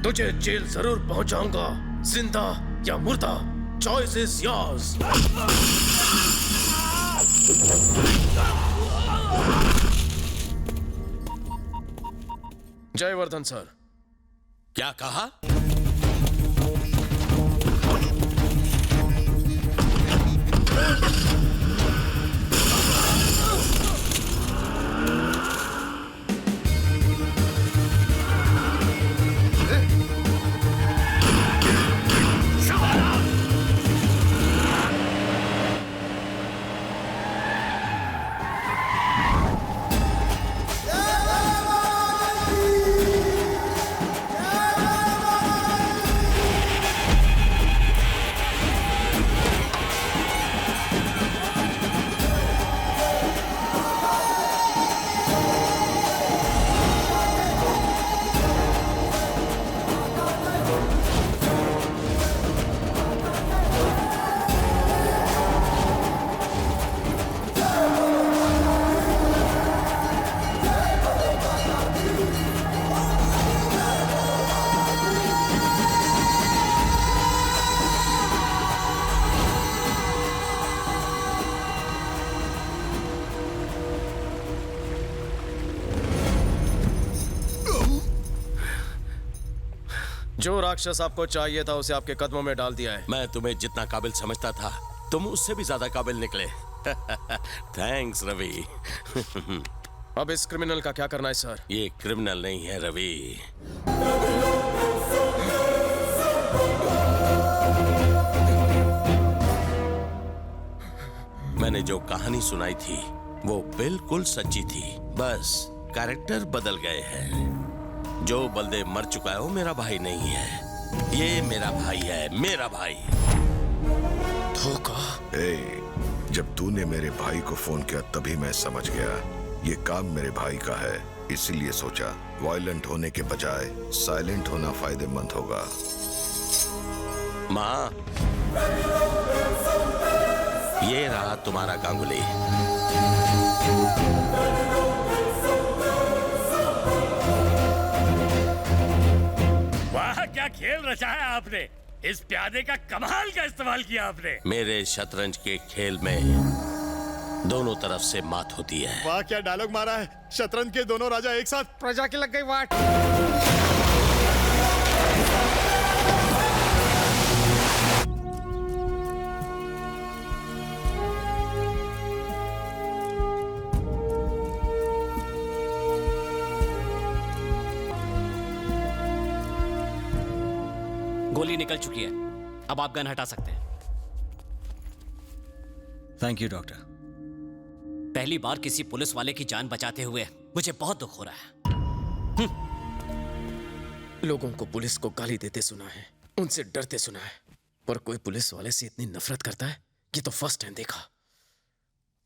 तुझे जेल जरूर पहुंचाऊंगा, जिंदा या मुर्दा, choice is yours. Jaivardhan sir. क्या कहा? जो राक्षस आपको चाहिए था उसे आपके कदमों में डाल दिया है। मैं तुम्हें जितना काबिल समझता था तुम उससे भी ज्यादा काबिल निकले। थैंक्स रवि। अब इस क्रिमिनल का क्या करना है सर? ये क्रिमिनल नहीं है रवि, मैंने जो कहानी सुनाई थी वो बिल्कुल सच्ची थी, बस कैरेक्टर बदल गए हैं। जो बलदेव मर चुका है वो मेरा भाई नहीं है, ये मेरा भाई है, मेरा भाई। धोखा। जब तूने मेरे भाई को फोन किया तभी मैं समझ गया ये काम मेरे भाई का है, इसीलिए सोचा वायलेंट होने के बजाय साइलेंट होना फायदेमंद होगा। माँ, ये रहा तुम्हारा गांगुली। वाह, क्या खेल रचा है आपने। इस प्यादे का कमाल का इस्तेमाल किया आपने। मेरे शतरंज के खेल में दोनों तरफ से मात होती है। वाह, क्या डायलॉग मारा है। शतरंज के दोनों राजा एक साथ। प्रजा की लग गई वाट। गोली निकल चुकी है, अब आप गन हटा सकते हैं। Thank you doctor. पहली बार किसी पुलिस वाले की जान बचाते हुए मुझे बहुत दुख हो रहा है। लोगों को पुलिस को गाली देते सुना है, उनसे डरते सुना है, पर कोई पुलिस वाले से इतनी नफरत करता है ये तो फर्स्ट टाइम देखा।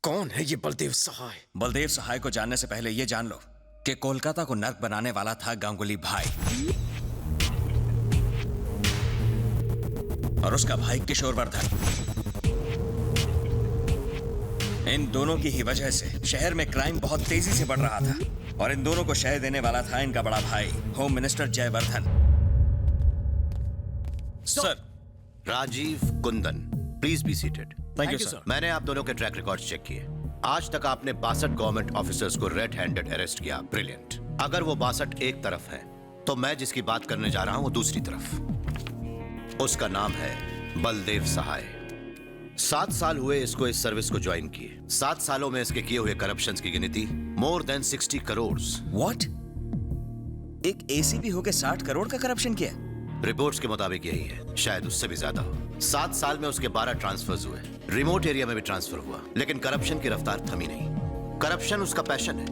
कौन है ये बलदेव सहाय? बलदेव सहाय को जानने से पहले ये जान लो कि कोलकाता को नर्क बनाने वाला था गांगुली भाई और उसका भाई किशोरवर्धन। इन दोनों की ही वजह से शहर में क्राइम बहुत तेजी से बढ़ रहा था और इन दोनों को शह देने वाला था इनका बड़ा भाई home minister Jayvardhan. Sir, Rajeev Kundan, please be seated. Thank you sir. मैंने आप दोनों के ट्रैक रिकॉर्ड्स चेक किए। आज तक आपने 62 गवर्नमेंट ऑफिसर्स को रेड हैंडेड अरेस्ट किया। ब्रिलियंट। अगर वो 62 एक तरफ है तो मैं जिसकी बात करने जा रहा हूं वो दूसरी तरफ। उसका नाम है बलदेव सहाय। 7 साल हुए इसको इस सर्विस को ज्वाइन किए। 7 सालों में इसके किए हुए करप्शंस की गिनती मोर देन 60 करोड़। व्हाट? एक एसीपी होके 60 करोड़ का करप्शन किया? रिपोर्ट्स के मुताबिक यही है, शायद उससे भी ज्यादा हो। 7 साल में उसके 12 ट्रांसफर्स हुए, रिमोट एरिया में भी ट्रांसफर हुआ, लेकिन करप्शन की रफ्तार थमी नहीं। करप्शन उसका पैशन है।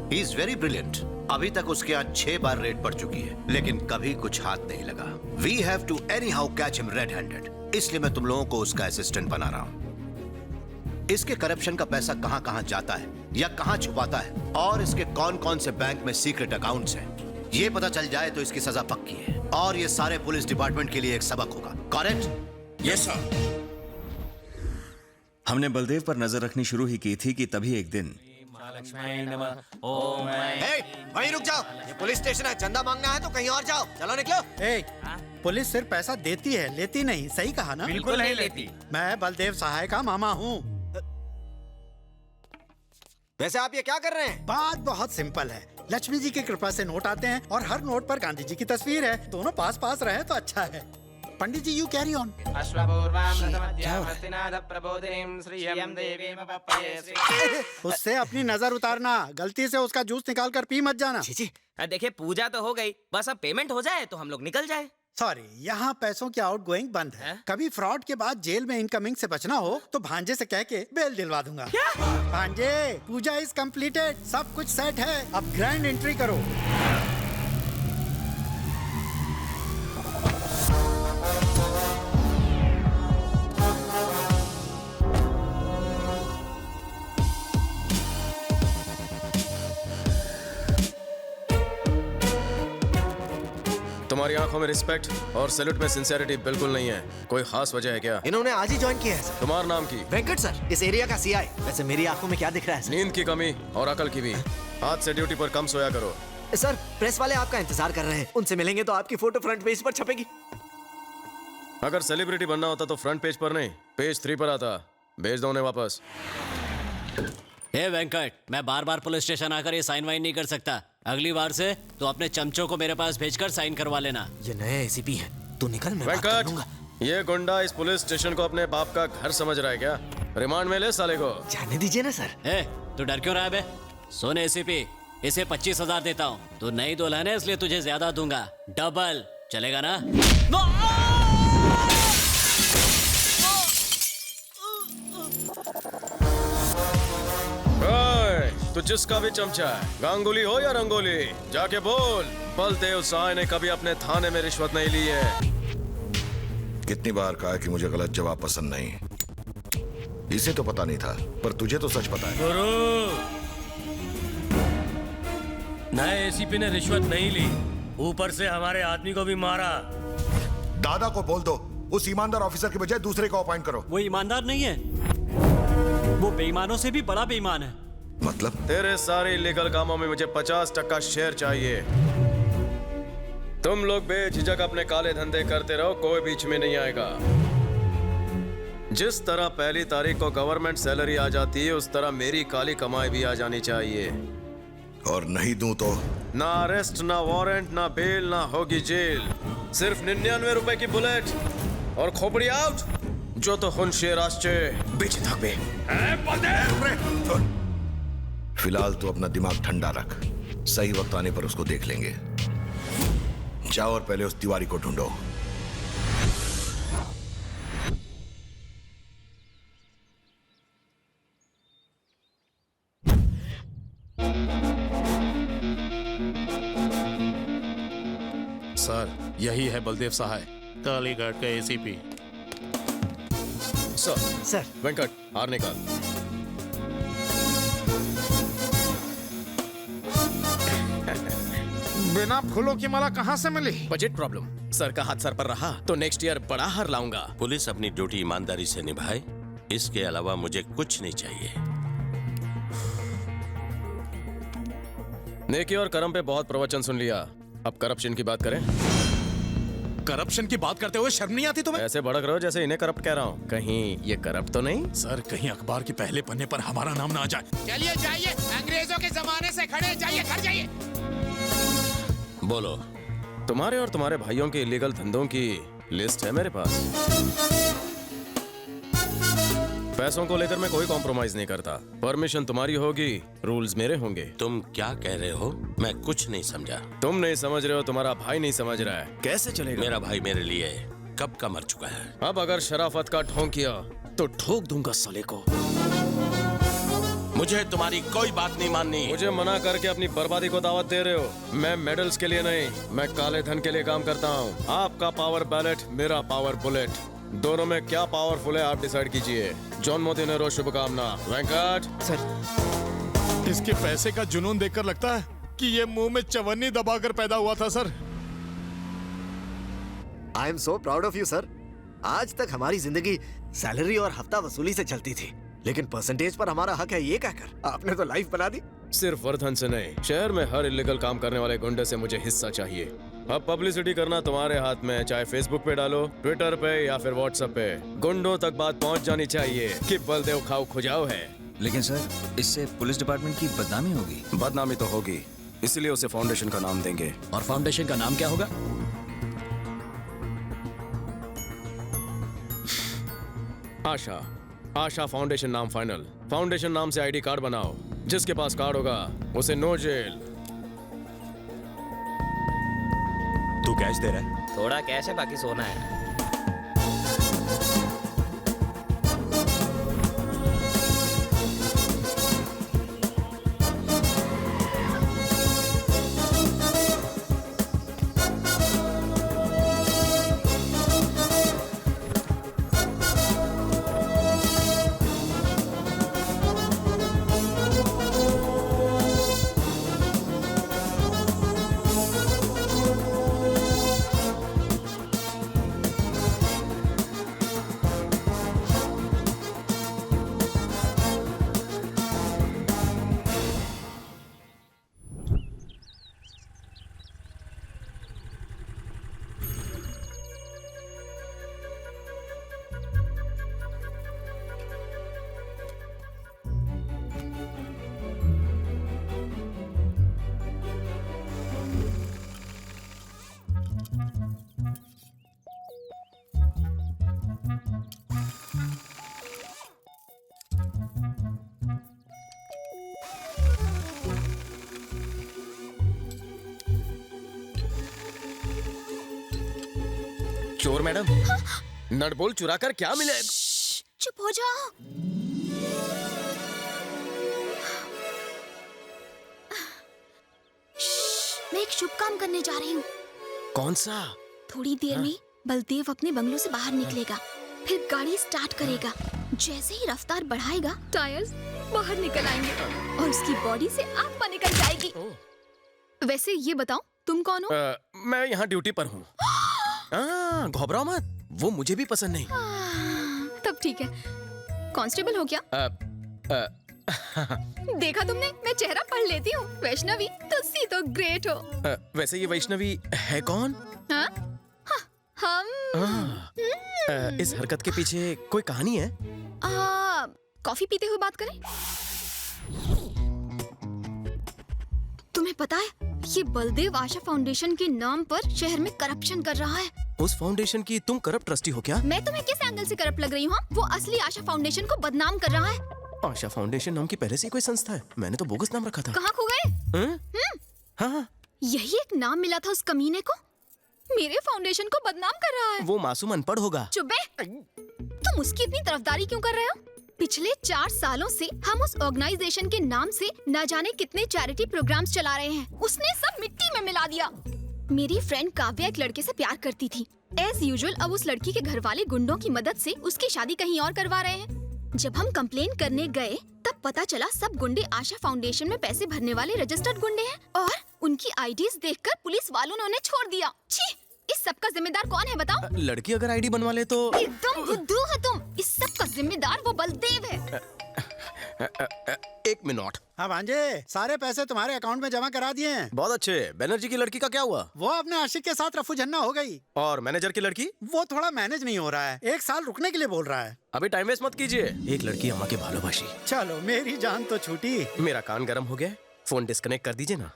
He is very brilliant. अभी तक उसके यहाँ 6 बार रेड पड़ चुकी है, लेकिन कभी कुछ हाथ नहीं लगा। We have to anyhow catch him red handed, इसलिए मैं तुम लोगों को उसका असिस्टेंट बना रहा हूं। इसके करप्शन का पैसा कहां कहां जाता है या कहां छुपाता है और इसके कौन कौन से बैंक में सीक्रेट अकाउंट्स हैं, ये पता चल जाए तो इसकी सजा पक्की है और ये सारे पुलिस डिपार्टमेंट के लिए एक सबक होगा। करेक्ट? Yes sir. हमने बलदेव पर नजर रखनी शुरू ही की थी कि तभी एक दिन वहीं रुक जाओ, ये पुलिस स्टेशन है। चंदा मांगना है तो कहीं और जाओ। चलो निकलो। पुलिस सिर्फ पैसा देती है, लेती नहीं। सही कहा ना? बिल्कुल नहीं लेती। मैं बलदेव सहाय का मामा हूँ। वैसे आप ये क्या कर रहे हैं? बात बहुत सिंपल है। लक्ष्मी जी की कृपा से नोट आते हैं और हर नोट पर गांधी जी की तस्वीर है। दोनों पास पास रहे तो अच्छा है। पंडित जी, यू कैरी ऑन। उससे अपनी नजर उतारना, गलती से उसका जूस निकाल कर पी मत जाना। देखिए, पूजा तो हो गई, बस अब पेमेंट हो जाए तो हम लोग निकल जाए। सॉरी, यहाँ पैसों की आउटगोइंग बंद है। कभी फ्रॉड के बाद जेल में इनकमिंग से बचना हो तो भांजे से कह के बेल दिलवा दूंगा। भांजे, पूजा इज कंप्लीटेड, सब कुछ सेट है, अब ग्रैंड एंट्री करो। तुम्हारी आंखों में रिस्पेक्ट और सैल्यूट में सिंसियरिटी बिल्कुल नहीं है। कोई खास वजह है क्या? इन्होंने आज ही ज्वाइन किया है सर। तुम्हारा नाम की? वेंकट सर, इस एरिया का सीआई। वैसे मेरी आंखों में क्या दिख रहा है सर? नींद की कमी और अकल की भी। आज से ड्यूटी पर कम सोया करो। सर, प्रेस वाले आपका इंतजार कर रहे हैं, उनसे मिलेंगे तो आपकी फोटो फ्रंट पेज पर छपेगी। अगर सेलिब्रिटी बनना होता तो फ्रंट पेज पर नहीं, पेज 3 पर आता। भेज दो उन्हें वापस। हे वेंकट, मैं बार बार पुलिस स्टेशन आकर ये साइन वाइन नहीं कर सकता। अगली बार से तो अपने चमचों को मेरे पास भेजकर साइन करवा लेना। ये नए एसीपी हैं। तू निकल, मैं बात कर वेंकट, लूंगा। ये गुंडा इस पुलिस स्टेशन को अपने बाप का घर समझ रहा है क्या? रिमांड में ले साले को। जाने दीजिए ना सर। ए, तू डर क्यों रहा है बे? सुन एसीपी, इसे 25,000 देता हूँ। तू नई दुल्हन है इसलिए तुझे ज्यादा दूंगा, डबल। चलेगा ना? तू जिसका भी चमचा है, गांगुली हो या रंगोली, जाके बोल बलदेव साय ने कभी अपने थाने में रिश्वत नहीं ली है। कितनी बार कहा कि मुझे गलत जवाब पसंद नहीं। इसे तो पता नहीं था, पर तुझे तो सच पता है। गुरु, नए एसीपी ने रिश्वत नहीं ली, ऊपर से हमारे आदमी को भी मारा। दादा को बोल दो, उस ईमानदार ऑफिसर के बजाय दूसरे को अपॉइंट करो। वो ईमानदार नहीं है, वो बेईमानों से भी बड़ा बेईमान है। मतलब? तेरे सारे इलीगल कामों में मुझे 50% शेयर चाहिए। तुम लोग बेझिझक अपने काले धंधे करते रहो, कोई बीच में नहीं आएगा। जिस तरह पहली तारीख को गवर्नमेंट सैलरी आ जाती है, उस तरह मेरी काली कमाई भी आ जानी चाहिए। और नहीं दूं तो? ना अरेस्ट, ना वारंट, ना बेल, ना होगी जेल। सिर्फ 99 रुपए की बुलेट और खोपड़ी आउट। जो तो हुन शेर आश्चे बेझिझक बे। फिलहाल तू अपना दिमाग ठंडा रख, सही वक्त आने पर उसको देख लेंगे। जाओ और पहले उस तिवारी को ढूंढो। सर, यही है बलदेव सहाय, कालीघाट का एसीपी। सर, वेंकट, हार निकाल। बिना फूलों की माला कहाँ से मिली? Budget problem. सर का हाथ सर पर रहा तो नेक्स्ट ईयर बड़ा हार लाऊंगा। पुलिस अपनी ड्यूटी ईमानदारी से निभाए, इसके अलावा मुझे कुछ नहीं चाहिए। नेकी और कर्म पे बहुत प्रवचन सुन लिया, अब करप्शन की बात करें। करप्शन की बात करते हुए शर्म नहीं आती तुम्हें? ऐसे भड़क रहे हो जैसे इन्हें करप्ट कह रहा हूँ। कहीं ये करप्ट तो नहीं? सर, कहीं अखबार के पहले पन्ने पर हमारा नाम ना आ जाए। चलिए जाइए, अंग्रेजों के जमाने से खड़े, जाइए घर जाइए। बोलो। तुम्हारे और तुम्हारे भाइयों के इलीगल धंधों की लिस्ट है मेरे पास। पैसों को लेकर मैं कोई कॉम्प्रोमाइज नहीं करता। परमिशन तुम्हारी होगी, रूल्स मेरे होंगे। तुम क्या कह रहे हो? मैं कुछ नहीं समझा। तुम नहीं समझ रहे हो, तुम्हारा भाई नहीं समझ रहा है। कैसे चलेगा? मेरा भाई मेरे लिए कब का मर चुका है। अब अगर शराफत का ढोंग किया तो ठोक दूंगा साले को। मुझे तुम्हारी कोई बात नहीं माननी। मुझे मना करके अपनी बर्बादी को दावत दे रहे हो। मैं मेडल्स के लिए नहीं, मैं काले धन के लिए काम करता हूँ। आपका पावर बैलेट, मेरा पावर बुलेट। दोनों में क्या पावरफुल है आप डिसाइड कीजिए। जन्मदिन रोज शुभकामना। वेंकट सर, इसके पैसे का जुनून देखकर लगता है कि ये मुंह में चवन्नी दबाकर पैदा हुआ था। Sir, I am so proud of you sir. आज तक हमारी जिंदगी सैलरी और हफ्ता वसूली से चलती थी, लेकिन परसेंटेज पर हमारा हक है ये कहकर आपने तो लाइफ बना दी। सिर्फ वर्धन से नहीं, शहर में हर इलीगल काम करने वाले गुंडे से मुझे हिस्सा चाहिए। अब पब्लिसिटी करना तुम्हारे हाथ में है, चाहे फेसबुक पे डालो, ट्विटर पे या फिर व्हाट्सएप पे। गुंडों तक बात पहुंच जानी चाहिए कि बलदेव खाऊ खुजाऊ है। लेकिन सर, इससे पुलिस डिपार्टमेंट की बदनामी होगी। बदनामी तो होगी, इसलिए उसे फाउंडेशन का नाम देंगे। और फाउंडेशन का नाम क्या होगा? आशा। आशा फाउंडेशन नाम फाइनल। फाउंडेशन नाम से आईडी कार्ड बनाओ, जिसके पास कार्ड होगा उसे नो जेल। तू कैश दे रहा है? थोड़ा कैश है, बाकी सोना है। चोर मैडम, नटबोल्ट चुरा कर क्या मिले? चुप हो जाओ। मैं एक शुभ काम करने जा रही हूँ। कौन सा? थोड़ी देर में बलदेव अपने बंगलों से बाहर निकलेगा, फिर गाड़ी स्टार्ट करेगा। जैसे ही रफ्तार बढ़ाएगा, टायर्स बाहर निकल आएंगे और उसकी बॉडी से आत्मा निकल जाएगी। वैसे ये बताओ, तुम कौन हो? मैं यहाँ ड्यूटी पर हूँ। घबराओ मत, वो मुझे भी पसंद नहीं। तब ठीक है। कांस्टेबल हो क्या? देखा तुमने, मैं चेहरा पढ़ लेती हूँ। वैष्णवी, तुलसी तो ग्रेट हो। वैसे ये वैष्णवी है कौन? हाँ? हम इस हरकत के पीछे कोई कहानी है? कॉफी पीते हुए बात करें? तुम्हें पता है, ये बलदेव आशा फाउंडेशन के नाम पर शहर में करप्शन कर रहा है। उस फाउंडेशन की तुम करप्ट ट्रस्टी हो क्या? मैं तुम्हें किस एंगल से करप्ट लग रही हूँ? वो असली आशा फाउंडेशन को बदनाम कर रहा है। आशा फाउंडेशन नाम की पहले से कोई संस्था है? मैंने तो बोगस नाम रखा था। कहाँ खो गए? हाँ, यही एक नाम मिला था उस कमीने को। मेरे फाउंडेशन को बदनाम कर रहा है। वो मासूम अनपढ़ होगा। चुप बे। तुम उसकी इतनी तरफदारी क्यों कर रहे हो? पिछले 4 सालों से हम उस ऑर्गेनाइजेशन के नाम से न जाने कितने चैरिटी प्रोग्राम्स चला रहे हैं। उसने सब मिट्टी में मिला दिया। मेरी फ्रेंड काव्या एक लड़के से प्यार करती थी। एज यूजुअल अब उस लड़की के घर वाले गुंडों की मदद से उसकी शादी कहीं और करवा रहे हैं। जब हम कंप्लेन करने गए तब पता चला सब गुंडे आशा फाउंडेशन में पैसे भरने वाले रजिस्टर्ड गुंडे हैं और उनकी आईडीज देखकर पुलिस वालों ने उन्हें छोड़ दिया। छी, इस सब का जिम्मेदार कौन है बताओ? लड़की अगर आईडी बनवा ले तो? एकदम बुद्धू है तुम। इस सब का जिम्मेदार वो बलदेव है। एक मिनट। हाँ भांजे, सारे पैसे तुम्हारे अकाउंट में जमा करा दिए हैं। बहुत अच्छे। बैनर्जी की लड़की का क्या हुआ? वो अपने आशिक के साथ रफू झन्ना हो गई। और मैनेजर की लड़की? वो थोड़ा मैनेज नहीं हो रहा है, 1 साल रुकने के लिए बोल रहा है। अभी टाइम वेस्ट मत कीजिए। एक लड़की अम्मा के भालोबाशी। चलो, मेरी जान तो छूटी। मेरा कान गर्म हो गया, फोन डिस्कनेक्ट कर दीजिए ना।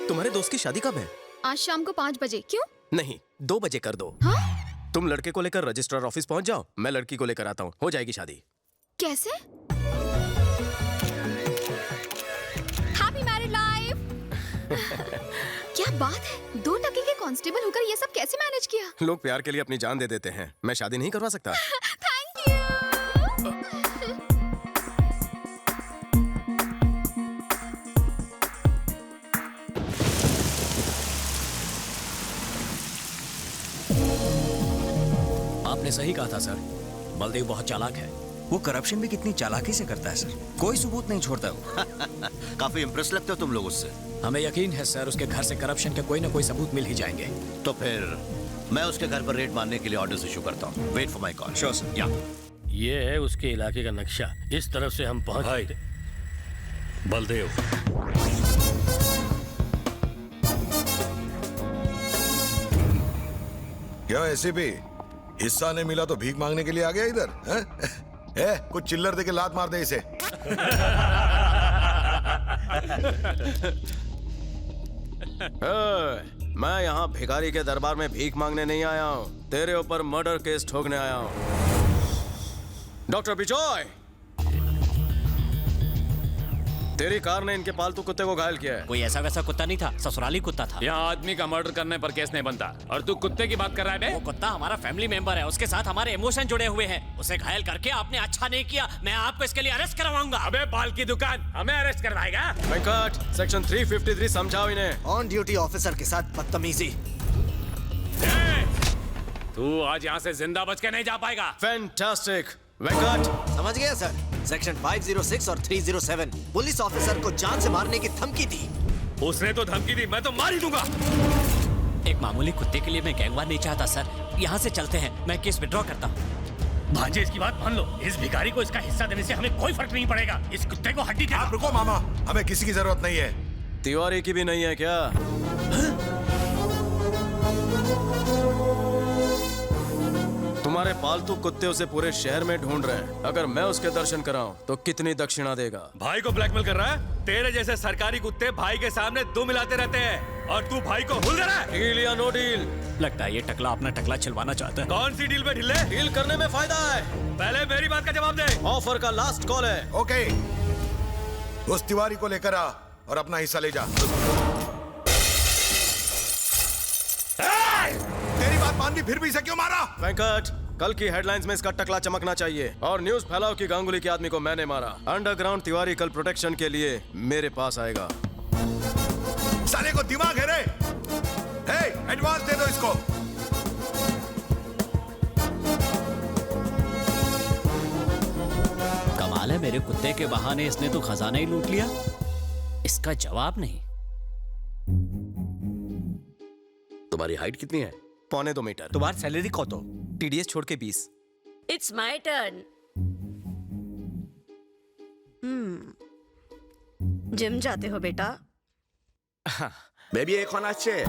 तुम्हारे दोस्त की शादी कब है? आज शाम को 5 बजे। क्यों? नहीं, 2 बजे कर दो। हाँ? तुम लड़के को लेकर रजिस्ट्रार ऑफिस पहुंच जाओ, मैं लड़की को लेकर आता हूँ, हो जाएगी शादी। कैसे? Happy married life. क्या बात है, 2 टके के कांस्टेबल होकर ये सब कैसे मैनेज किया? लोग प्यार के लिए अपनी जान दे देते हैं। मैं शादी नहीं करवा सकता। Thank you. आपने सही कहा था सर, बलदेव बहुत चालाक है। वो करप्शन भी कितनी चालाकी से करता है सर, कोई सबूत नहीं छोड़ता वो। काफी इम्प्रेस लगते हो तुम लोग उससे। हमें यकीन है सर, उसके घर से करप्शन के कोई ना कोई सबूत मिल ही जाएंगे। तो फिर मैं उसके घर पर रेड मारने के लिए ऑर्डर्स इशू करता हूँ। Wait for my call. Sure sir. या ये है उसके इलाके का नक्शा। इस तरफ से हम पहुंच गए। बलदेव, क्या ऐसे भी हिस्सा नहीं मिला तो भीख मांगने के लिए आ गया इधर? कुछ चिल्लर दे के लात मार दे इसे। मैं यहाँ भिखारी के दरबार में भीख मांगने नहीं आया हूँ, तेरे ऊपर मर्डर केस ठोकने आया हूँ। डॉक्टर बिजॉय, तेरी कार ने इनके पालतू कुत्ते को घायल किया है। कोई ऐसा वैसा कुत्ता नहीं था, ससुराली कुत्ता था। यहाँ आदमी का मर्डर करने पर केस नहीं बनता और तू कुत्ते की बात कर रहा है बे? वो कुत्ता हमारा फैमिली मेंबर है, उसके साथ हमारे इमोशन जुड़े हुए हैं। उसे घायल करके आपने अच्छा नहीं किया, मैं आपको इसके लिए अरेस्ट करवाऊंगा। अबे बाल की दुकान, हमें अरेस्ट करवाएगा? वेंकट, सेक्शन 353 समझाओ इन्हें। ऑन ड्यूटी ऑफिसर के साथ बदतमीजी। तू आज यहाँ से जिंदा बच के नहीं जा पाएगा। फैंटास्टिक। वेंकट, समझ गया सर। सेक्शन 506 और 307 पुलिस ऑफिसर को जान से मारने की धमकी दी। उसने तो धमकी दी, मैं तो मार ही दूंगा। एक मामूली कुत्ते के लिए मैं गैंगवार नहीं चाहता सर। यहाँ से चलते हैं, मैं केस विड्रॉ करता हूँ। भांजे इसकी बात मान लो, इस भिखारी को इसका हिस्सा देने से हमें कोई फर्क नहीं पड़ेगा। इस कुत्ते को हड्डी दे। आप रुको मामा, हमें किसी की जरूरत नहीं है। तिवारी की भी नहीं है क्या? तुम्हारे पालतू कुत्ते उसे पूरे शहर में ढूंढ रहे हैं। अगर मैं उसके दर्शन कराऊं तो कितनी दक्षिणा देगा? भाई को ब्लैकमेल कर रहा है? तेरे जैसे सरकारी कुत्ते भाई के सामने दो मिलाते रहते हैं और तू भाई को भूल रहा है। डील या नो डील? लगता है ये टकला अपना टकला छिलवाना चाहता है। कौन सी डील पे ढिल्ले? डील करने में फायदा है। पहले मेरी बात का जवाब दे। ऑफर का लास्ट कॉल है। ओके, उस तिवारी को लेकर आ और अपना हिस्सा ले जा। जवान भी फिर भी इसे क्यों मारा? वेंकट, कल की हेडलाइंस में इसका टकला चमकना चाहिए और न्यूज फैलाओ कि गांगुली के आदमी को मैंने मारा। अंडरग्राउंड तिवारी कल प्रोटेक्शन के लिए मेरे पास आएगा। साले को दिमाग है रे? हे, एडवांस दे दो इसको। कमाल है, मेरे कुत्ते के बहाने इसने तो खजाना ही लूट लिया। इसका जवाब नहीं। तुम्हारी हाइट कितनी है? 1.25 मीटर। तुम्हारी सैलरी कत? टीडीएस छोड़ के 20। It's my turn. जिम जाते हो बेटा? बेबी एक होना चाहिए।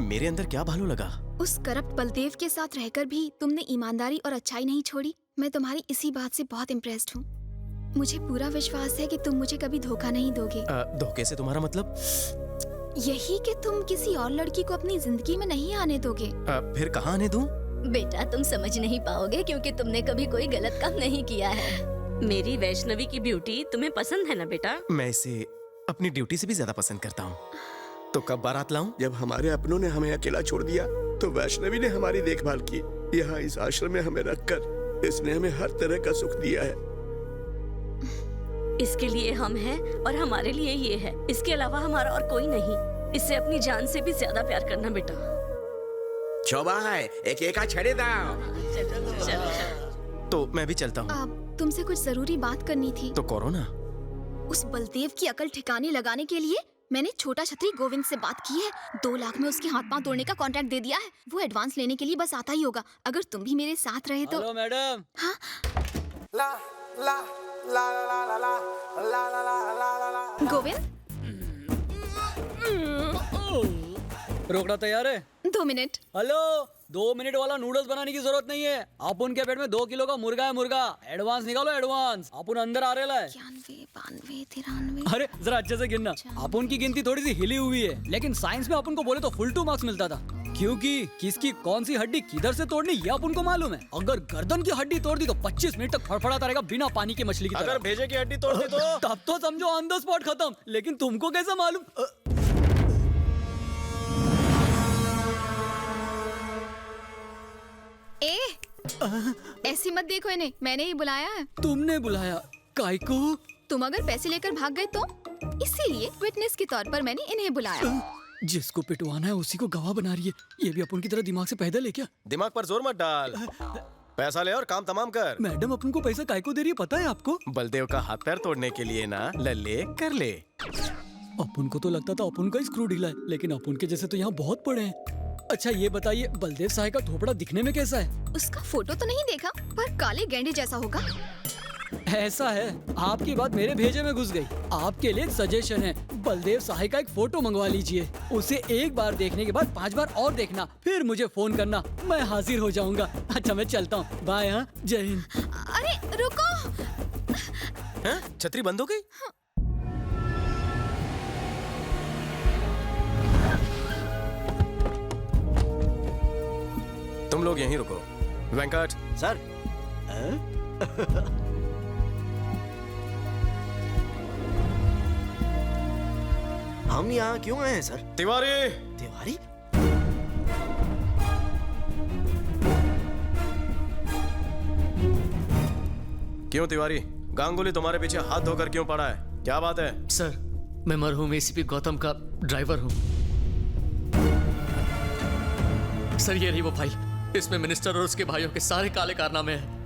मेरे अंदर क्या भालू लगा? उस करप्ट बलदेव के साथ रहकर भी तुमने ईमानदारी और अच्छाई नहीं छोड़ी। मैं तुम्हारी इसी बात से बहुत इम्प्रेस्ड हूँ। मुझे पूरा विश्वास है कि तुम मुझे कभी धोखा नहीं दोगे। धोखे से तुम्हारा मतलब? यही कि तुम किसी और लड़की को अपनी जिंदगी में नहीं आने दोगे। फिर कहाँ आने दूं? बेटा तुम समझ नहीं पाओगे क्योंकि तुमने कभी कोई गलत काम नहीं किया है। मेरी वैष्णवी की ब्यूटी तुम्हें पसंद है ना बेटा? मैं इसे अपनी ड्यूटी से भी ज्यादा पसंद करता हूँ। तो कब बारात लाऊं? जब हमारे अपनों ने हमें अकेला छोड़ दिया तो वैष्णवी ने हमारी देखभाल की। यहाँ इस आश्रम में हमें रखकर इसने हमें हर तरह का सुख दिया है। इसके लिए हम हैं और हमारे लिए ये है। इसके अलावा हमारा और कोई नहीं। इससे अपनी जान से भी ज्यादा प्यार करना बेटा। चौबा है, एक एका छड़े दाओ। तो मैं भी चलता हूँ। तुमसे कुछ जरूरी बात करनी थी। तो करो ना। उस बलदेव की अकल ठिकाने लगाने के लिए मैंने छोटा छतरी गोविंद से बात की है। 2 लाख में उसके हाथ पांव तोड़ने का कॉन्ट्रैक्ट दे दिया है। वो एडवांस लेने के लिए बस आता ही होगा। अगर तुम भी मेरे साथ रहे तो। Hello madam. हाँ? गोविंद, रोकना तैयार है? 2 मिनट। हेलो, 2 मिनट वाला नूडल्स बनाने की जरूरत नहीं है। अपन के पेट में 2 किलो का मुर्गा है। मुर्गा एडवांस निकालो, एडवांस। अपन अंदर आ रहा है। 91, 92, 93। अरे जरा अच्छे से गिनना। अपन की गिनती थोड़ी सी हिली हुई है, लेकिन साइंस में अपन को बोले तो फुल 2 मार्क्स मिलता था। क्योंकि किसकी कौन सी हड्डी किधर से तोड़नी ये अपन को मालूम है। अगर गर्दन की हड्डी तोड़ दी तो 25 मिनट तक फड़फड़ाता रहेगा बिना पानी की मछली की तरह। अगर भेजे की हड्डी तोड़ दी तो तब तो समझो ऑन द स्पॉट खत्म। लेकिन तुमको कैसा मालूम? ऐसी मत देखो इन्हें, मैंने ही बुलाया है। तुमने बुलाया? काय को? तुम अगर पैसे लेकर भाग गए तो इसीलिए विटनेस के तौर पर मैंने इन्हें बुलाया। जिसको पिटवाना है उसी को गवाह बना रही है। ये भी अपन की तरह दिमाग से पैदल है क्या? दिमाग पर जोर मत डाल। पैसा ले और काम तमाम कर। मैडम अपन को पैसा काय को दे रही है पता है आपको? बलदेव का हाथ पैर तोड़ने के लिए ना। ले कर ले। अपन को तो लगता था अपन का ही स्क्रू ढीला है, लेकिन अपन के जैसे तो यहाँ बहुत पड़े हैं। अच्छा ये बताइए, बलदेव साहब का थोपड़ा दिखने में कैसा है? उसका फोटो तो नहीं देखा, पर काले गेंडे जैसा होगा। ऐसा है, आपकी बात मेरे भेजे में घुस गई। आपके लिए एक सजेशन है, बलदेव साहब का एक फोटो मंगवा लीजिए। उसे एक बार देखने के बाद 5 बार और देखना, फिर मुझे फोन करना, मैं हाजिर हो जाऊंगा। अच्छा मैं चलता हूँ, बाय। हाँ, जय हिंद। अरे रुको। छतरी बंद हो गई? तुम लोग यहीं रुको। वेंकट सर। हम यहाँ क्यों आए हैं सर? तिवारी। तिवारी? क्यों तिवारी, गांगुली तुम्हारे पीछे हाथ धोकर क्यों पड़ा है? क्या बात है? सर, मैं मरहूम एसीपी गौतम का ड्राइवर हूँ। सर ये रही वो फाइल। इसमें मिनिस्टर और उसके भाइयों के सारे काले कारनामे हैं।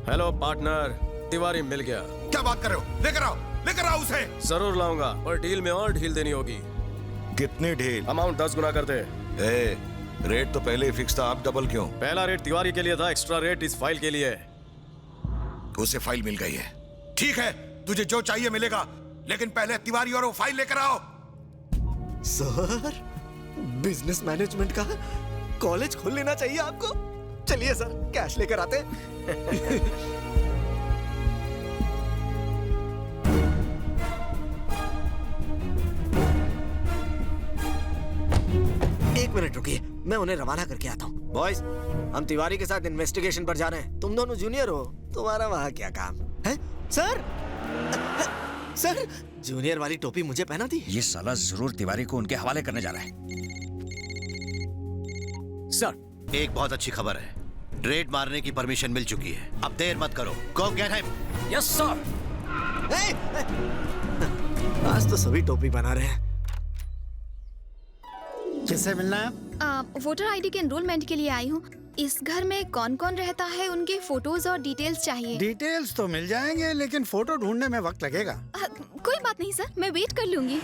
हेलो पार्टनर, तिवारी मिल गया। क्या बात कर रहे हो? लेकर आओ उसे। जरूर लाऊंगा, और डील में और ढील देनी होगी। कितनी ढील? अमाउंट 10 गुना कर दे। रेट तो पहले ही फिक्स था, आप डबल क्यों? पहला रेट तिवारी के लिए था, एक्स्ट्रा रेट इस फाइल के लिए। उसे फाइल मिल गई है। ठीक है, तुझे जो चाहिए मिलेगा, लेकिन पहले तिवारी और वो फाइल लेकर आओ। सर, बिजनेस मैनेजमेंट का कॉलेज खोल लेना चाहिए आपको। चलिए सर, कैश लेकर आते। एक मिनट रुकिए, मैं उन्हें रवाना करके आता हूँ। बॉयज, हम तिवारी के साथ इन्वेस्टिगेशन पर जा रहे हैं। तुम दोनों जूनियर हो, तुम्हारा वहाँ क्या काम है? सर, सर, जूनियर वाली टोपी मुझे पहना दी। ये साला जरूर तिवारी को उनके हवाले करने जा रहा है। सर, एक बहुत अच्छी खबर है। रेड मारने की परमिशन मिल चुकी है। अब देर मत करो। गो गेट हिम। Yes sir. आज तो सभी टोपी बना रहे हैं। किससे मिलना है? वोटर आईडी के एनरोलमेंट के लिए आई हूँ। इस घर में कौन कौन रहता है, उनके फोटोज और डिटेल्स चाहिए। डिटेल्स तो मिल जाएंगे, लेकिन फोटो ढूंढने में वक्त लगेगा। कोई बात नहीं सर, मैं वेट कर लूंगी।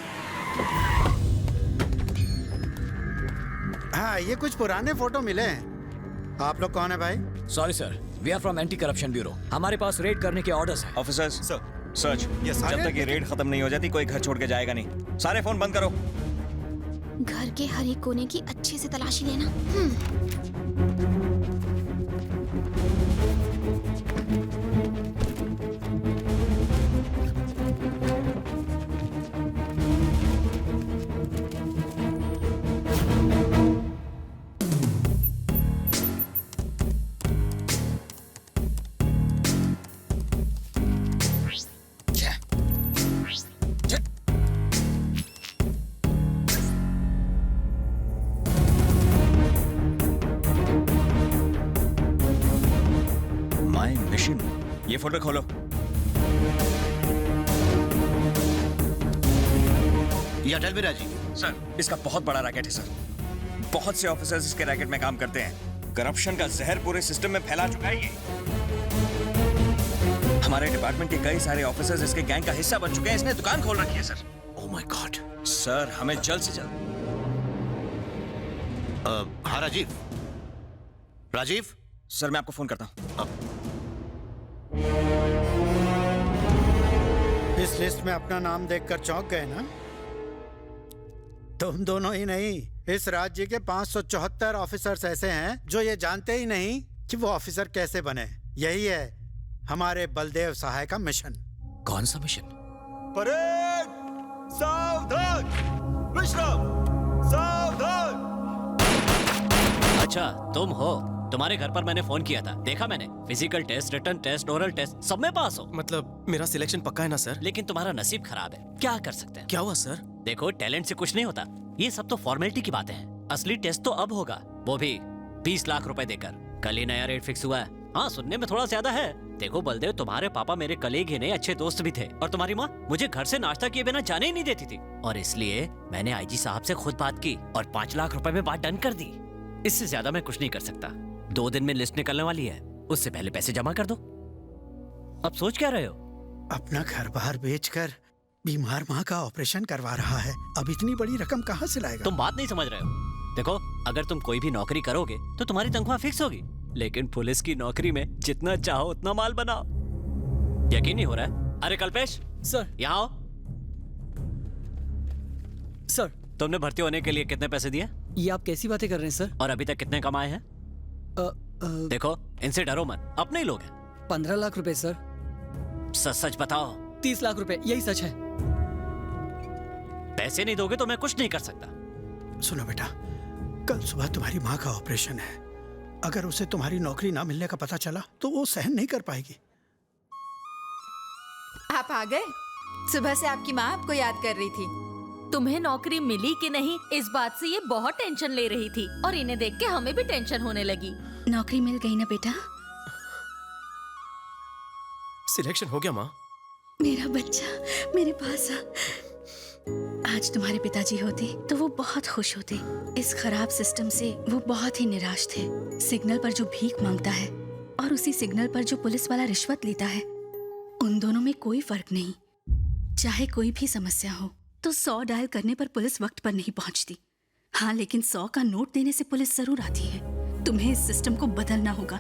हाँ, ये कुछ पुराने फोटो मिले हैं। आप लोग कौन है भाई? Sorry sir, we are from anti corruption bureau. हमारे पास रेड करने के ऑर्डर्स हैं। Officers, search. जब तक ये रेड खत्म नहीं हो जाती कोई घर छोड़ के जाएगा नहीं। सारे फोन बंद करो। घर के हर एक कोने की अच्छे से तलाशी लेना। ये फोल्डर खोलो। या टेल मी राजीव। सर, इसका बहुत बड़ा रैकेट है सर। बहुत से ऑफिसर्स इसके रैकेट में काम करते हैं। करप्शन का जहर पूरे सिस्टम में फैला चुका है ये। हमारे डिपार्टमेंट के कई सारे ऑफिसर्स इसके गैंग का हिस्सा बन चुके हैं। इसने दुकान खोल रखी है sir. Oh my God. Sir, हमें जल्द से जल्द। हाँ राजीव। राजीव सर, मैं आपको फोन करता हूँ। इस लिस्ट में अपना नाम देखकर चौंक गए ना? तुम दोनों ही नहीं, इस राज्य के 574 ऑफिसर्स ऐसे हैं जो ये जानते ही नहीं कि वो ऑफिसर कैसे बने। यही है हमारे बलदेव सहाय का मिशन। कौन सा मिशन? परेड सावधान, विश्राम सावधान। अच्छा, तुम हो। तुम्हारे घर पर मैंने फोन किया था, देखा मैंने। Physical test, written test, oral test, सब में पास हो। मतलब मेरा सिलेक्शन पक्का है ना सर? लेकिन तुम्हारा नसीब खराब है। क्या कर सकते हैं? क्या हुआ सर? देखो, टैलेंट से कुछ नहीं होता। ये सब तो फॉर्मेलिटी की बातें हैं। असली टेस्ट तो अब होगा, वो भी 20 लाख रुपए देकर। कल ही नया रेट फिक्स हुआ है। हाँ, सुनने में थोड़ा ज्यादा है। देखो बलदेव, तुम्हारे पापा मेरे कलीग ही नहीं, अच्छे दोस्त भी थे। और तुम्हारी माँ मुझे घर से नाश्ता किए बिना जाने ही नहीं देती थी। और इसलिए मैंने आईजी साहब से खुद बात की और 5 लाख रुपए में बात डन कर दी। इससे ज्यादा मैं कुछ नहीं कर सकता। 2 दिन में लिस्ट निकलने वाली है, उससे पहले पैसे जमा कर दो। अब सोच क्या रहे हो? अपना घर बार बेचकर बीमार माँ का ऑपरेशन करवा रहा है। अब इतनी बड़ी रकम कहाँ से लाएगा? तुम बात नहीं समझ रहे हो। देखो, अगर तुम कोई भी नौकरी करोगे तो तुम्हारी तनख्वाह फिक्स होगी, लेकिन पुलिस की नौकरी में जितना चाहो उतना माल बनाओ। यकीन नहीं हो रहा है? अरे कल्पेश सर, यहाँ आओ। सर, तुमने भर्ती होने के लिए कितने पैसे दिए? ये आप कैसी बातें कर रहे हैं सर? और अभी तक कितने कमाए हैं? देखो, इनसे डरो मत, अपने ही लोग हैं। 15 लाख रुपए सर। सच सच बताओ। 30 लाख रुपए, यही सच है। पैसे नहीं दोगे तो मैं कुछ नहीं कर सकता। सुनो बेटा, कल सुबह तुम्हारी माँ का ऑपरेशन है। अगर उसे तुम्हारी नौकरी ना मिलने का पता चला तो वो सहन नहीं कर पाएगी। आप आ गए? सुबह से आपकी माँ आपको याद कर रही थी। तुम्हें नौकरी मिली कि नहीं, इस बात से ये बहुत टेंशन ले रही थी। और इन्हें देख के हमें भी टेंशन होने लगी। नौकरी मिल गई ना बेटा? सिलेक्शन हो गया माँ? मेरा बच्चा मेरे पास आ। आज तुम्हारे पिताजी होते तो वो बहुत खुश होते। इस खराब सिस्टम से वो बहुत ही निराश थे। सिग्नल पर जो भीख मांगता है और उसी सिग्नल पर जो पुलिस वाला रिश्वत लेता है, उन दोनों में कोई फर्क नहीं। चाहे कोई भी समस्या हो तो 100 डायल करने पर पुलिस वक्त पर नहीं पहुंचती। हाँ, लेकिन 100 का नोट देने से पुलिस जरूर आती है। तुम्हें इस सिस्टम को बदलना होगा।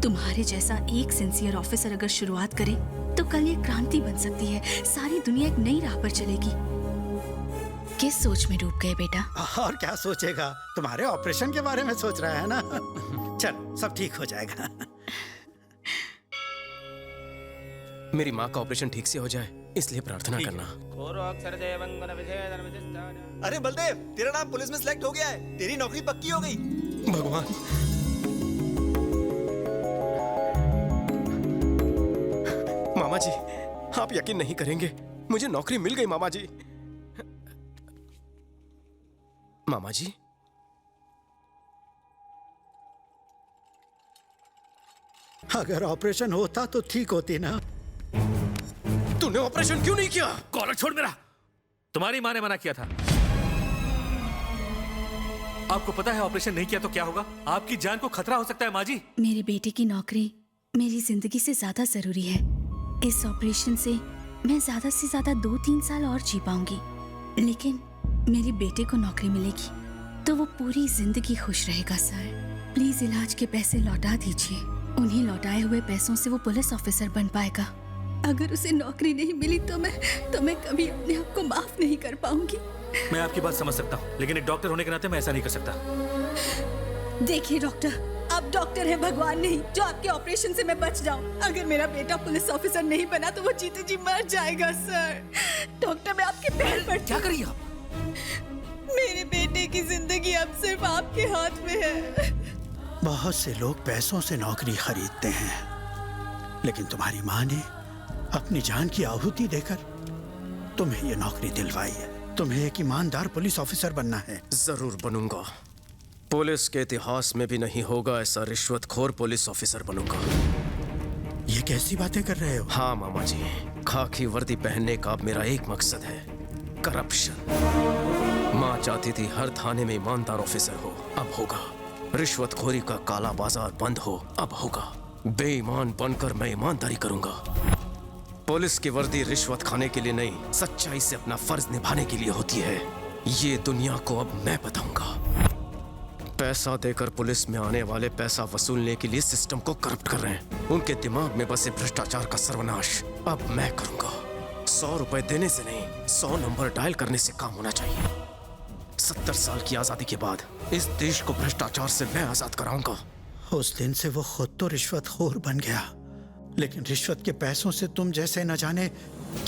तुम्हारे जैसा एक सिंसियर ऑफिसर अगर शुरुआत करे तो कल ये क्रांति बन सकती है। सारी दुनिया एक नई राह पर चलेगी। किस सोच में डूब गए बेटा? और क्या सोचेगा, तुम्हारे ऑपरेशन के बारे में सोच रहा है ना। चल सब ठीक हो जाएगा। मेरी माँ का ऑपरेशन ठीक से हो जाए इसलिए प्रार्थना करना। अरे बलदेव, तेरा नाम पुलिस में सिलेक्ट हो गया है, तेरी नौकरी पक्की हो गई। भगवान, मामा जी आप यकीन नहीं करेंगे, मुझे नौकरी मिल गई मामा जी। मामा जी, अगर ऑपरेशन होता तो ठीक होती ना। तूने ऑपरेशन क्यों नहीं किया? कॉलर छोड़ मेरा। तुम्हारी माँ ने मना किया था। आपको पता है ऑपरेशन नहीं किया तो क्या होगा? आपकी जान को खतरा हो सकता है माँ जी। मेरे बेटे की नौकरी मेरी जिंदगी से ज्यादा जरूरी है। इस ऑपरेशन से मैं ज्यादा से ज्यादा 2-3 साल और जी पाऊंगी, लेकिन मेरे बेटे को नौकरी मिलेगी तो वो पूरी जिंदगी खुश रहेगा। सर प्लीज इलाज के पैसे लौटा दीजिए। उन्हीं लौटाए हुए पैसों से वो पुलिस ऑफिसर बन पाएगा। अगर उसे नौकरी नहीं मिली तो मैं कभी अपने आप को माफ नहीं कर पाऊंगी। मैं आपकी बात समझ सकता हूँ, लेकिन एक डॉक्टर होने के नाते मैं ऐसा नहीं कर सकता। देखिए डॉक्टर, आप डॉक्टर हैं, भगवान नहीं, जो आपके ऑपरेशन से मैं बच जाऊं। अगर मेरा बेटा पुलिस ऑफिसर नहीं बना तो वो जीते जी मर जाएगा। सर डॉक्टर, मैं आपके पैर पड़ती हूं। क्या करिए आप? मेरे बेटे की जिंदगी अब सिर्फ आपके हाथ में है। बहुत से लोग पैसों से नौकरी खरीदते हैं, लेकिन तुम्हारी माँ ने अपनी जान की आहुति देकर तुम्हें ये नौकरी दिलवाई है। तुम्हें एक ईमानदार पुलिस ऑफिसर बनना है। जरूर बनूंगा। पुलिस के इतिहास में भी नहीं होगा ऐसा रिश्वतखोर पुलिस ऑफिसर बनूंगा। ये कैसी बातें कर रहे हो? हाँ मामा जी, खाकी वर्दी पहनने का अब मेरा एक मकसद है, करप्शन। माँ चाहती थी हर थाने में ईमानदार ऑफिसर हो, अब होगा। रिश्वतखोरी का काला बाजार बंद हो, अब होगा। बेईमान बनकर मैं ईमानदारी करूंगा। पुलिस की वर्दी रिश्वत खाने के लिए नहीं, सच्चाई से अपना फर्ज निभाने के लिए होती है। ये दुनिया को अब मैं बताऊंगा। पैसा देकर पुलिस में आने वाले पैसा वसूलने के लिए सिस्टम को करप्ट कर रहे हैं। उनके दिमाग में बसे भ्रष्टाचार का सर्वनाश अब मैं करूंगा। 100 रुपए देने से नहीं, 100 नंबर डायल करने से काम होना चाहिए। 70 साल की आजादी के बाद इस देश को भ्रष्टाचार से मैं आजाद कराऊंगा। उस दिन से वो खुद तो रिश्वतखोर बन गया, लेकिन रिश्वत के पैसों से तुम जैसे न जाने